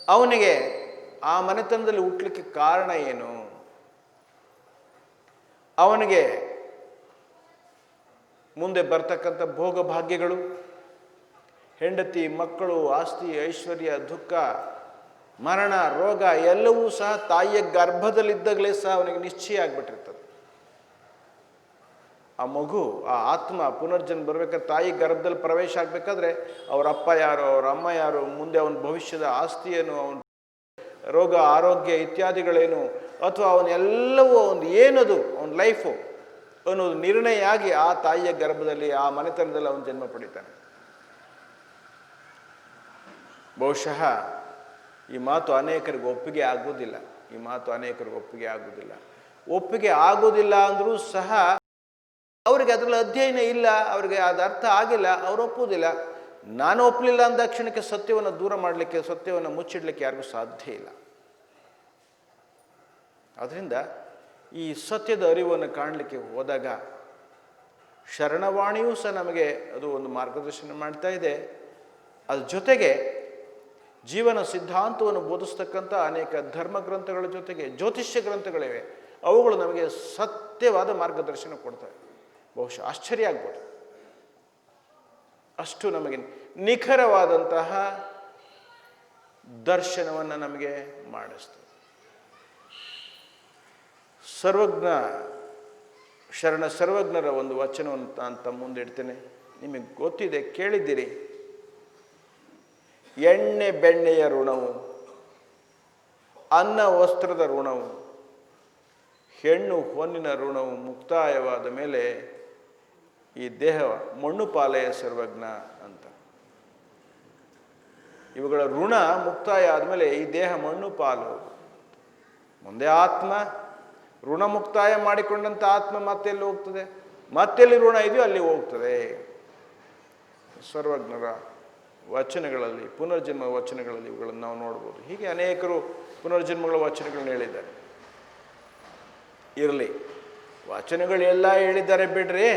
ಅವನಿಗೆ ಆ ಮನೆತನದಲ್ಲಿ ಹುಟ್ಟಲಿಕ್ಕೆ ಕಾರಣ ಏನು? ಅವನಿಗೆ ಮುಂದೆ ಬರ್ತಕ್ಕಂಥ ಭೋಗ ಭಾಗ್ಯಗಳು, ಹೆಂಡತಿ, ಮಕ್ಕಳು, ಆಸ್ತಿ, ಐಶ್ವರ್ಯ, ದುಃಖ, ಮರಣ, ರೋಗ ಎಲ್ಲವೂ ಸಹ ತಾಯಿಯ ಗರ್ಭದಲ್ಲಿದ್ದಾಗಲೇ ಸಹ ಅವನಿಗೆ ನಿಶ್ಚಯ ಆಗ್ಬಿಟ್ಟಿರ್ತದೆ. ಆ ಮಗು, ಆ ಆತ್ಮ ಪುನರ್ಜನ್ಮ ಬರಬೇಕಾದ್ರೆ ತಾಯಿ ಗರ್ಭದಲ್ಲಿ ಪ್ರವೇಶ ಆಗಬೇಕಾದ್ರೆ ಅವ್ರ ಅಪ್ಪ ಯಾರು, ಅವ್ರ ಅಮ್ಮ ಯಾರು, ಮುಂದೆ ಅವನ ಭವಿಷ್ಯದ ಆಸ್ತಿ ಏನು, ಅವನ ರೋಗ ಆರೋಗ್ಯ ಇತ್ಯಾದಿಗಳೇನು, ಅಥವಾ ಅವನೆಲ್ಲವೂ ಒಂದು ಏನದು ಅವನ ಲೈಫು ಅನ್ನೋದು ನಿರ್ಣಯ ಆಗಿ ಆ ತಾಯಿಯ ಗರ್ಭದಲ್ಲಿ ಆ ಮನೆತನದಲ್ಲಿ ಅವನು ಜನ್ಮ ಪಡಿತಾನೆ. ಬಹುಶಃ ಈ ಮಾತು ಅನೇಕರಿಗೆ ಒಪ್ಪಿಗೆ ಆಗುವುದಿಲ್ಲ. ಒಪ್ಪಿಗೆ ಆಗೋದಿಲ್ಲ ಅಂದರೂ ಸಹ ಅವರಿಗೆ ಅದರಲ್ಲಿ ಅಧ್ಯಯನ ಇಲ್ಲ, ಅವರಿಗೆ ಅದು ಅರ್ಥ ಆಗಿಲ್ಲ, ಅವರು ಒಪ್ಪುವುದಿಲ್ಲ. ನಾನು ಒಪ್ಪಲಿಲ್ಲ ಅಂದ ಕ್ಷಣಕ್ಕೆ ಸತ್ಯವನ್ನು ದೂರ ಮಾಡಲಿಕ್ಕೆ, ಸತ್ಯವನ್ನು ಮುಚ್ಚಿಡಲಿಕ್ಕೆ ಯಾರಿಗೂ ಸಾಧ್ಯ ಇಲ್ಲ. ಆದ್ದರಿಂದ ಈ ಸತ್ಯದ ಅರಿವನ್ನು ಕಾಣಲಿಕ್ಕೆ ಹೋದಾಗ ಶರಣವಾಣಿಯೂ ಸಹ ನಮಗೆ ಅದು ಒಂದು ಮಾರ್ಗದರ್ಶನ ಮಾಡ್ತಾ ಇದೆ. ಅದ್ರ ಜೊತೆಗೆ ಜೀವನ ಸಿದ್ಧಾಂತವನ್ನು ಬೋಧಿಸ್ತಕ್ಕಂಥ ಅನೇಕ ಧರ್ಮ ಗ್ರಂಥಗಳ ಜೊತೆಗೆ ಜ್ಯೋತಿಷ್ಯ ಗ್ರಂಥಗಳಿವೆ. ಅವುಗಳು ನಮಗೆ ಸತ್ಯವಾದ ಮಾರ್ಗದರ್ಶನ ಕೊಡ್ತವೆ. ಬಹುಶಃ ಆಶ್ಚರ್ಯ ಆಗ್ಬೋದು, ಅಷ್ಟು ನಮಗೆ ನಿಖರವಾದಂತಹ ದರ್ಶನವನ್ನು ನಮಗೆ ಮಾಡಿಸ್ತದೆ. ಸರ್ವಜ್ಞರ ಒಂದು ವಚನವನ್ನು ನಾನು ತಮ್ಮ ಮುಂದೆ ಇಡ್ತೇನೆ. ನಿಮಗೆ ಗೊತ್ತಿದೆ, ಕೇಳಿದ್ದೀರಿ. ಎಣ್ಣೆ ಬೆಣ್ಣೆಯ ಋಣವು, ಅನ್ನ ವಸ್ತ್ರದ ಋಣವು, ಹೆಣ್ಣು ಹೊನ್ನಿನ ಋಣವು ಮುಕ್ತಾಯವಾದ ಮೇಲೆ ಈ ದೇಹ ಮಣ್ಣು ಪಾಲೆಯ ಸರ್ವಜ್ಞ ಅಂತ. ಇವುಗಳ ಋಣ ಮುಕ್ತಾಯ ಆದಮೇಲೆ ಈ ದೇಹ ಮಣ್ಣು ಪಾಲು. ಮುಂದೆ ಆತ್ಮ ಋಣ ಮುಕ್ತಾಯ ಮಾಡಿಕೊಂಡಂಥ ಆತ್ಮ ಮತ್ತೆಲ್ಲಿ ಹೋಗ್ತದೆ? ಮತ್ತೆಲ್ಲಿ ಋಣ ಇದೆಯೋ ಅಲ್ಲಿ ಹೋಗ್ತದೆ. ಸರ್ವಜ್ಞರ ವಚನಗಳಲ್ಲಿ, ಪುನರ್ಜನ್ಮ ವಚನಗಳಲ್ಲಿ ಇವುಗಳನ್ನು ನಾವು ನೋಡ್ಬೋದು. ಹೀಗೆ ಅನೇಕರು ಪುನರ್ಜನ್ಮಗಳ ವಚನಗಳನ್ನ ಹೇಳಿದ್ದಾರೆ. ಇರಲಿ, ವಚನಗಳೆಲ್ಲ ಹೇಳಿದ್ದಾರೆ ಬಿಡ್ರಿ,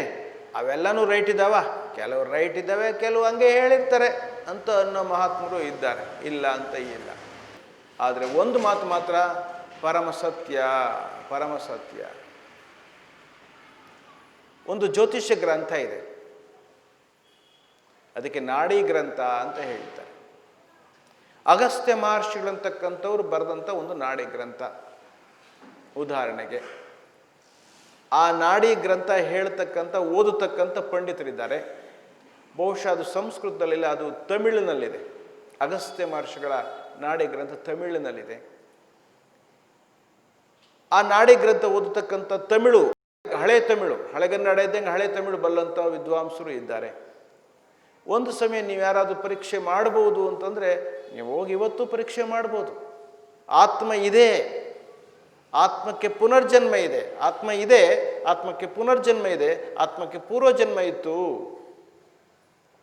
ಅವೆಲ್ಲನೂ ರೈಟ್ ಇದ್ದಾವ, ಕೆಲವು ರೈಟ್ ಇದ್ದಾವೆ, ಕೆಲವು ಹಂಗೆ ಹೇಳಿರ್ತಾರೆ ಅಂತ ಅನ್ನೋ ಮಹಾತ್ಮರು ಇದ್ದಾರೆ, ಇಲ್ಲ ಅಂತ ಇಲ್ಲ. ಆದರೆ ಒಂದು ಮಾತು ಮಾತ್ರ ಪರಮಸತ್ಯ. ಒಂದು ಜ್ಯೋತಿಷ್ಯ ಗ್ರಂಥ ಇದೆ, ಅದಕ್ಕೆ ನಾಡಿ ಗ್ರಂಥ ಅಂತ ಹೇಳ್ತಾರೆ. ಅಗಸ್ತ್ಯ ಮಹರ್ಷಿಗಳಂತಕ್ಕಂಥವ್ರು ಬರೆದಂಥ ಒಂದು ನಾಡಿ ಗ್ರಂಥ. ಉದಾಹರಣೆಗೆ ಆ ನಾಡಿ ಗ್ರಂಥ ಹೇಳ್ತಕ್ಕಂಥ ಓದತಕ್ಕಂಥ ಪಂಡಿತರಿದ್ದಾರೆ. ಬಹುಶಃ ಅದು ಸಂಸ್ಕೃತದಲ್ಲಿಲ್ಲ, ಅದು ತಮಿಳಿನಲ್ಲಿದೆ. ಅಗಸ್ತ್ಯ ಮಹರ್ಷಿಗಳ ನಾಡಿ ಗ್ರಂಥ ತಮಿಳಿನಲ್ಲಿದೆ. ಆ ನಾಡಿ ಗ್ರಂಥ ಓದತಕ್ಕಂಥ ತಮಿಳು, ಹಳೆ ತಮಿಳು, ಹಳೆಗನ್ನಡ ಇದ್ದಂಗೆ ಹಳೆ ತಮಿಳು ಬಲ್ಲಂಥ ವಿದ್ವಾಂಸರು ಇದ್ದಾರೆ. ಒಂದು ಸಮಯ ನೀವು ಯಾರಾದರೂ ಪರೀಕ್ಷೆ ಮಾಡ್ಬೋದು ಅಂತಂದರೆ ನೀವು ಹೋಗಿ ಇವತ್ತು ಪರೀಕ್ಷೆ ಮಾಡ್ಬೋದು. ಆತ್ಮ ಇದೆ, ಆತ್ಮಕ್ಕೆ ಪುನರ್ಜನ್ಮ ಇದೆ, ಆತ್ಮ ಇದೆ, ಆತ್ಮಕ್ಕೆ ಪುನರ್ಜನ್ಮ ಇದೆ, ಆತ್ಮಕ್ಕೆ ಪೂರ್ವಜನ್ಮ ಇತ್ತು.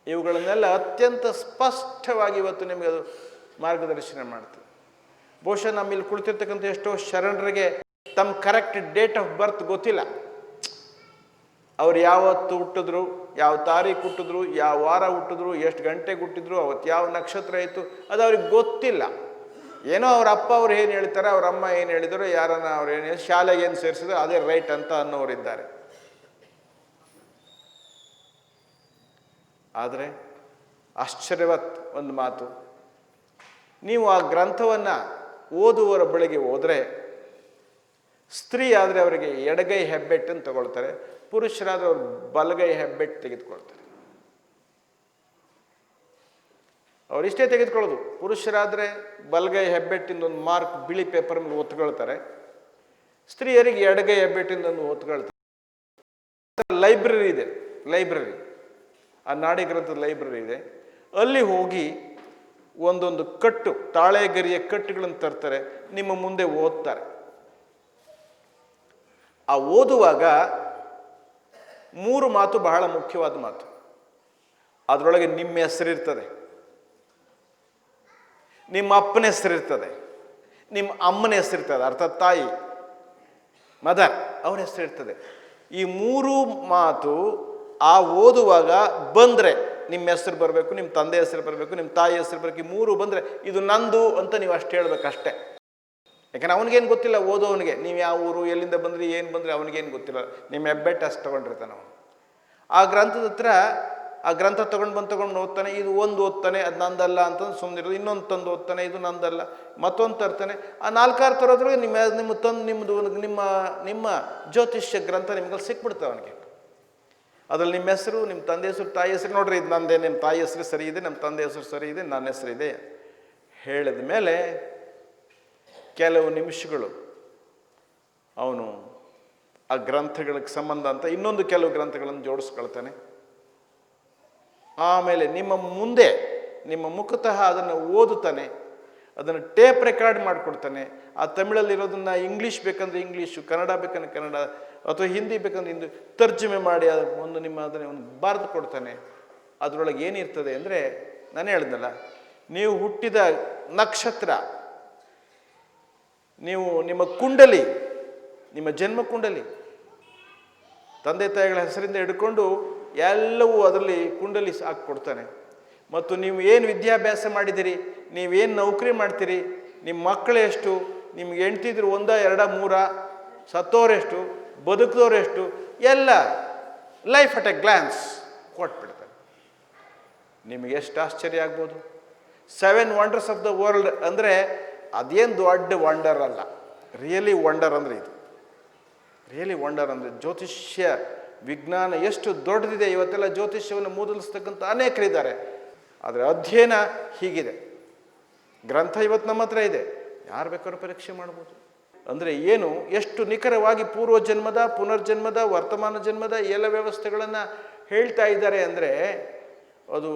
ಇವುಗಳನ್ನೆಲ್ಲ ಅತ್ಯಂತ ಸ್ಪಷ್ಟವಾಗಿ ಇವತ್ತು ನಿಮಗೆ ಅದು ಮಾರ್ಗದರ್ಶನ ಮಾಡ್ತದೆ. ಬಹುಶಃ ನಮ್ಮಲ್ಲಿ ಕುಳಿತಿರ್ತಕ್ಕಂಥ ಎಷ್ಟೋ ಶರಣರಿಗೆ ತಮ್ಮ ಕರೆಕ್ಟ್ ಡೇಟ್ ಆಫ್ ಬರ್ತ್ ಗೊತ್ತಿಲ್ಲ. ಅವ್ರು ಯಾವತ್ತು ಹುಟ್ಟಿದ್ರು, ಯಾವ ತಾರೀಕು ಹುಟ್ಟಿದ್ರು, ಯಾವ ವಾರ ಹುಟ್ಟಿದ್ರು, ಎಷ್ಟು ಗಂಟೆಗೆ ಹುಟ್ಟಿದ್ರು, ಅವತ್ತು ಯಾವ ನಕ್ಷತ್ರ ಇತ್ತು, ಅದು ಅವ್ರಿಗೆ ಗೊತ್ತಿಲ್ಲ. ಏನೋ ಅವ್ರ ಅಪ್ಪ ಅವ್ರು ಏನು ಹೇಳ್ತಾರೆ, ಅವ್ರ ಅಮ್ಮ ಏನು ಹೇಳಿದ್ರು, ಯಾರನ್ನ ಅವ್ರು ಏನು ಶಾಲೆಗೆ ಏನು ಸೇರಿಸಿದ್ರು ಅದೇ ರೈಟ್ ಅಂತ ಅನ್ನೋರಿದ್ದಾರೆ. ಆದರೆ ಆಶ್ಚರ್ಯವತ್ ಒಂದು ಮಾತು, ನೀವು ಆ ಗ್ರಂಥವನ್ನು ಓದುವವರ ಬಳಿಗೆ ಹೋದರೆ, ಸ್ತ್ರೀ ಆದರೆ ಅವರಿಗೆ ಎಡಗೈ ಹೆಬ್ಬೆಟ್ಟನ್ನು ತಗೊಳ್ತಾರೆ, ಪುರುಷರಾದರೆ ಅವರು ಬಲಗೈ ಹೆಬ್ಬೆಟ್ಟು ತೆಗೆದುಕೊಳ್ತಾರೆ. ಅವರಿಷ್ಟೇ ತೆಗೆದುಕೊಳ್ಳೋದು. ಪುರುಷರಾದರೆ ಬಲಗೈ ಹೆಬ್ಬೆಟ್ಟಿಂದ ಒಂದು ಮಾರ್ಕ್ ಬಿಳಿ ಪೇಪರ್ ಮೇಲೆ ಒತ್ಕೊಳ್ತಾರೆ, ಸ್ತ್ರೀಯರಿಗೆ ಎಡಗೈ ಹೆಬ್ಬೆಟ್ಟಿಂದ ಒಂದು ಒತ್ಕೊಳ್ತಾರೆ. ಲೈಬ್ರರಿ ಇದೆ, ಆ ನಾಡಿ ಗ್ರಂಥದ ಲೈಬ್ರರಿ ಇದೆ. ಅಲ್ಲಿ ಹೋಗಿ ಒಂದೊಂದು ಕಟ್ಟು, ತಾಳೆಗರಿಯ ಕಟ್ಟುಗಳನ್ನು ತರ್ತಾರೆ, ನಿಮ್ಮ ಮುಂದೆ ಓದ್ತಾರೆ. ಆ ಓದುವಾಗ 3 ಮಾತು ಬಹಳ ಮುಖ್ಯವಾದ ಮಾತು. ಅದರೊಳಗೆ ನಿಮ್ಮ ಹೆಸರಿರ್ತದೆ, ನಿಮ್ಮ ಅಪ್ಪನ ಹೆಸರಿರ್ತದೆ, ನಿಮ್ಮ ಅಮ್ಮನ ಹೆಸರಿರ್ತದೆ, ಅರ್ಥಾತ್ ತಾಯಿ. ಮದರ್ ಅವ್ರ ಹೆಸರು ಇರ್ತದೆ. ಈ ಮೂರು ಮಾತು ಆ ಓದುವಾಗ ಬಂದರೆ ನಿಮ್ಮ ಹೆಸರು ಬರಬೇಕು, ನಿಮ್ಮ ತಂದೆ ಹೆಸರು ಬರಬೇಕು, ನಿಮ್ಮ ತಾಯಿ ಹೆಸರು ಬರಬೇಕು. ಈ ಮೂರು ಬಂದರೆ ಇದು ನಂದು ಅಂತ ನೀವು ಅಷ್ಟು ಹೇಳ್ಬೇಕಷ್ಟೇ. ಯಾಕಂದ್ರೆ ಅವನಿಗೇನು ಗೊತ್ತಿಲ್ಲ, ಓದೋವನಿಗೆ ನೀವು ಯಾವ ಊರು, ಎಲ್ಲಿಂದ ಬಂದ್ರಿ, ಏನು ಬಂದ್ರಿ ಅವನಿಗೇನು ಗೊತ್ತಿಲ್ಲ. ನಿಮ್ಮ ಹೆಬ್ಬೆಟ್ಟು ಅಷ್ಟು ತೊಗೊಂಡಿರ್ತಾನೆ ಅವನು. ಆ ಗ್ರಂಥದ ಹತ್ರ ಆ ಗ್ರಂಥ ತೊಗೊಂಡು ಓದ್ತಾನೆ, ಇದು ಒಂದು ಓದ್ತಾನೆ, ಅದು ನಂದಲ್ಲ ಅಂತಂದು ಸುಮ್ಮನಿರೋದು. ಇನ್ನೊಂದು ತಂದು ಓದ್ತಾನೆ, ಇದು ನಂದಲ್ಲ. ಮತ್ತೊಂದು ತರ್ತಾನೆ. ಆ 4-6 ತರೋದ್ರೂ ನಿಮ್ಮ ಜ್ಯೋತಿಷ್ಯ ಗ್ರಂಥ ನಿಮ್ಗೆ ಸಿಕ್ಬಿಡ್ತಾವೆ ಅವನಿಗೆ. ಅದ್ರಲ್ಲಿ ನಿಮ್ಮ ಹೆಸರು, ನಿಮ್ಮ ತಂದೆ ಹೆಸರು, ತಾಯಿ ಹೆಸರು, ನೋಡ್ರಿ ಇದು ನಂದೇ, ನಿಮ್ಮ ತಾಯಿ ಹೆಸರು ಸರಿ ಇದೆ, ನಮ್ಮ ತಂದೆ ಹೆಸರು ಸರಿ ಇದೆ, ನನ್ನ ಹೆಸರು ಇದೆ ಹೇಳಿದ ಮೇಲೆ ಕೆಲವು ನಿಮಿಷಗಳು ಅವನು ಆ ಗ್ರಂಥಗಳಿಗೆ ಸಂಬಂಧ ಅಂತ ಇನ್ನೊಂದು ಕೆಲವು ಗ್ರಂಥಗಳನ್ನು ಜೋಡಿಸ್ಕೊಳ್ತಾನೆ. ಆಮೇಲೆ ನಿಮ್ಮ ಮುಂದೆ ನಿಮ್ಮ ಮುಖತಃ ಅದನ್ನು ಓದುತ್ತಾನೆ, ಅದನ್ನು ಟೇಪ್ ರೆಕಾರ್ಡ್ ಮಾಡಿಕೊಡ್ತಾನೆ. ಆ ತಮಿಳಲ್ಲಿರೋದನ್ನು ಇಂಗ್ಲೀಷ್ ಬೇಕಂದ್ರೆ ಇಂಗ್ಲೀಷು, ಕನ್ನಡ ಬೇಕಂದ್ರೆ ಕನ್ನಡ, ಅಥವಾ ಹಿಂದಿ ಬೇಕಂದ್ರೆ ಹಿಂದಿ ತರ್ಜುಮೆ ಮಾಡಿ ಅದನ್ನು ಒಂದು ಬರೆದು ಕೊಡ್ತಾನೆ. ಅದರೊಳಗೆ ಏನಿರ್ತದೆ ಅಂದರೆ, ನಾನು ಹೇಳ್ದಲ್ಲ, ನೀವು ಹುಟ್ಟಿದ ನಕ್ಷತ್ರ, ನಿಮ್ಮ ಕುಂಡಲಿ, ನಿಮ್ಮ ಜನ್ಮ ಕುಂಡಲಿ, ತಂದೆ ತಾಯಿಗಳ ಹೆಸರಿಂದ ಹಿಡ್ಕೊಂಡು ಎಲ್ಲವೂ ಅದರಲ್ಲಿ ಕುಂಡಲಿ ಹಾಕ್ಕೊಡ್ತಾನೆ. ಮತ್ತು ನೀವು ಏನು ವಿದ್ಯಾಭ್ಯಾಸ ಮಾಡಿದ್ದೀರಿ, ನೀವೇನು ನೌಕರಿ ಮಾಡ್ತೀರಿ, ನಿಮ್ಮ ಮಕ್ಕಳು ಎಷ್ಟು, ನಿಮ್ಗೆ ಹೆಂಡ್ತಿದ್ರು 1, 2, 3, ಸತ್ತೋರೆಷ್ಟು, ಬದುಕಿದವರೆಷ್ಟು, ಎಲ್ಲ ಲೈಫ್ ಅಟ್ ಎ ಗ್ಲಾನ್ಸ್ ಕೊಟ್ಬಿಡ್ತಾನೆ. ನಿಮಗೆ ಎಷ್ಟು ಆಶ್ಚರ್ಯ ಆಗ್ಬೋದು. 7 ವಂಡರ್ಸ್ ಆಫ್ ದ ವರ್ಲ್ಡ್ ಅಂದರೆ ಅದೇನು ದೊಡ್ಡ ವಂಡರ್ ಅಲ್ಲ. ರಿಯಲಿ ವಂಡರ್ ಅಂದರೆ ಇದು. ರಿಯಲಿ ವಂಡರ್ ಅಂದರೆ ಜ್ಯೋತಿಷ್ಯ ವಿಜ್ಞಾನ ಎಷ್ಟು ದೊಡ್ಡದಿದೆ. ಇವತ್ತೆಲ್ಲ ಜ್ಯೋತಿಷ್ಯವನ್ನು ಮೂದಲಿಸ್ತಕ್ಕಂಥ ಅನೇಕರಿದ್ದಾರೆ. ಆದರೆ ಅಧ್ಯಯನ ಹೀಗಿದೆ. ಗ್ರಂಥ ಇವತ್ತು ನಮ್ಮ ಹತ್ರ ಇದೆ, ಯಾರು ಬೇಕಾದ್ರೂ ಪರೀಕ್ಷೆ ಮಾಡ್ಬೋದು. ಅಂದರೆ ಏನು, ಎಷ್ಟು ನಿಖರವಾಗಿ ಪೂರ್ವಜನ್ಮದ, ಪುನರ್ಜನ್ಮದ, ವರ್ತಮಾನ ಜನ್ಮದ ಎಲ್ಲ ವ್ಯವಸ್ಥೆಗಳನ್ನು ಹೇಳ್ತಾ ಇದ್ದಾರೆ ಅಂದರೆ, ಅದು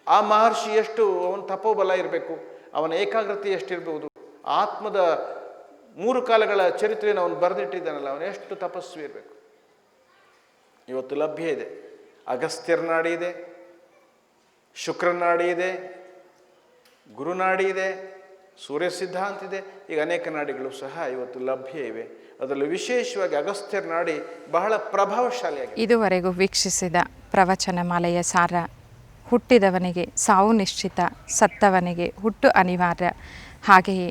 ಆ ಮಹರ್ಷಿ ಎಷ್ಟು ಅವನ ತಪೋಬಲ ಇರಬೇಕು, ಅವನ ಏಕಾಗ್ರತೆ ಎಷ್ಟಿರ್ಬೋದು, ಆತ್ಮದ 3 ಕಾಲಗಳ ಚರಿತ್ರೆಯನ್ನು ಅವನು ಬರೆದಿಟ್ಟಿದ್ದಾನಲ್ಲ, ಅವನು ಎಷ್ಟು ತಪಸ್ವಿ ಇರಬೇಕು. ಇವತ್ತು ಲಭ್ಯ ಇದೆ. ಅಗಸ್ತ್ಯರ ನಾಡಿ ಇದೆ, ಶುಕ್ರನಾಡಿ ಇದೆ, ಗುರುನಾಡಿ ಇದೆ, ಸೂರ್ಯ ಸಿದ್ಧಾಂತ ಇದೆ. ಈಗ ಅನೇಕ ನಾಡಿಗಳು ಸಹ ಇವತ್ತು ಲಭ್ಯ ಇವೆ. ಅದರಲ್ಲಿ ವಿಶೇಷವಾಗಿ ಅಗಸ್ತ್ಯರ ನಾಡಿ ಬಹಳ ಪ್ರಭಾವಶಾಲಿಯಾಗಿದೆ. ಇದುವರೆಗೂ ವೀಕ್ಷಿಸಿದ ಪ್ರವಚನ ಮಾಲೆಯ ಸಾರ: ಹುಟ್ಟಿದವನಿಗೆ ಸಾವು ನಿಶ್ಚಿತ, ಸತ್ತವನಿಗೆ ಹುಟ್ಟು ಅನಿವಾರ್ಯ, ಹಾಗೆಯೇ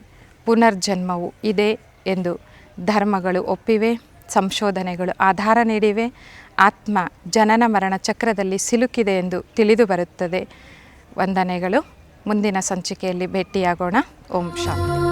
ಪುನರ್ಜನ್ಮವು ಇದೆ ಎಂದು ಧರ್ಮಗಳು ಒಪ್ಪಿವೆ, ಸಂಶೋಧನೆಗಳು ಆಧಾರ ನೀಡಿವೆ. ಆತ್ಮ ಜನನ ಮರಣ ಚಕ್ರದಲ್ಲಿ ಸಿಲುಕಿದೆ ಎಂದು ತಿಳಿದು ಬರುತ್ತದೆ. ವಂದನೆಗಳು. ಮುಂದಿನ ಸಂಚಿಕೆಯಲ್ಲಿ ಭೇಟಿಯಾಗೋಣ. ಓಂ ಶಾಂತಿ.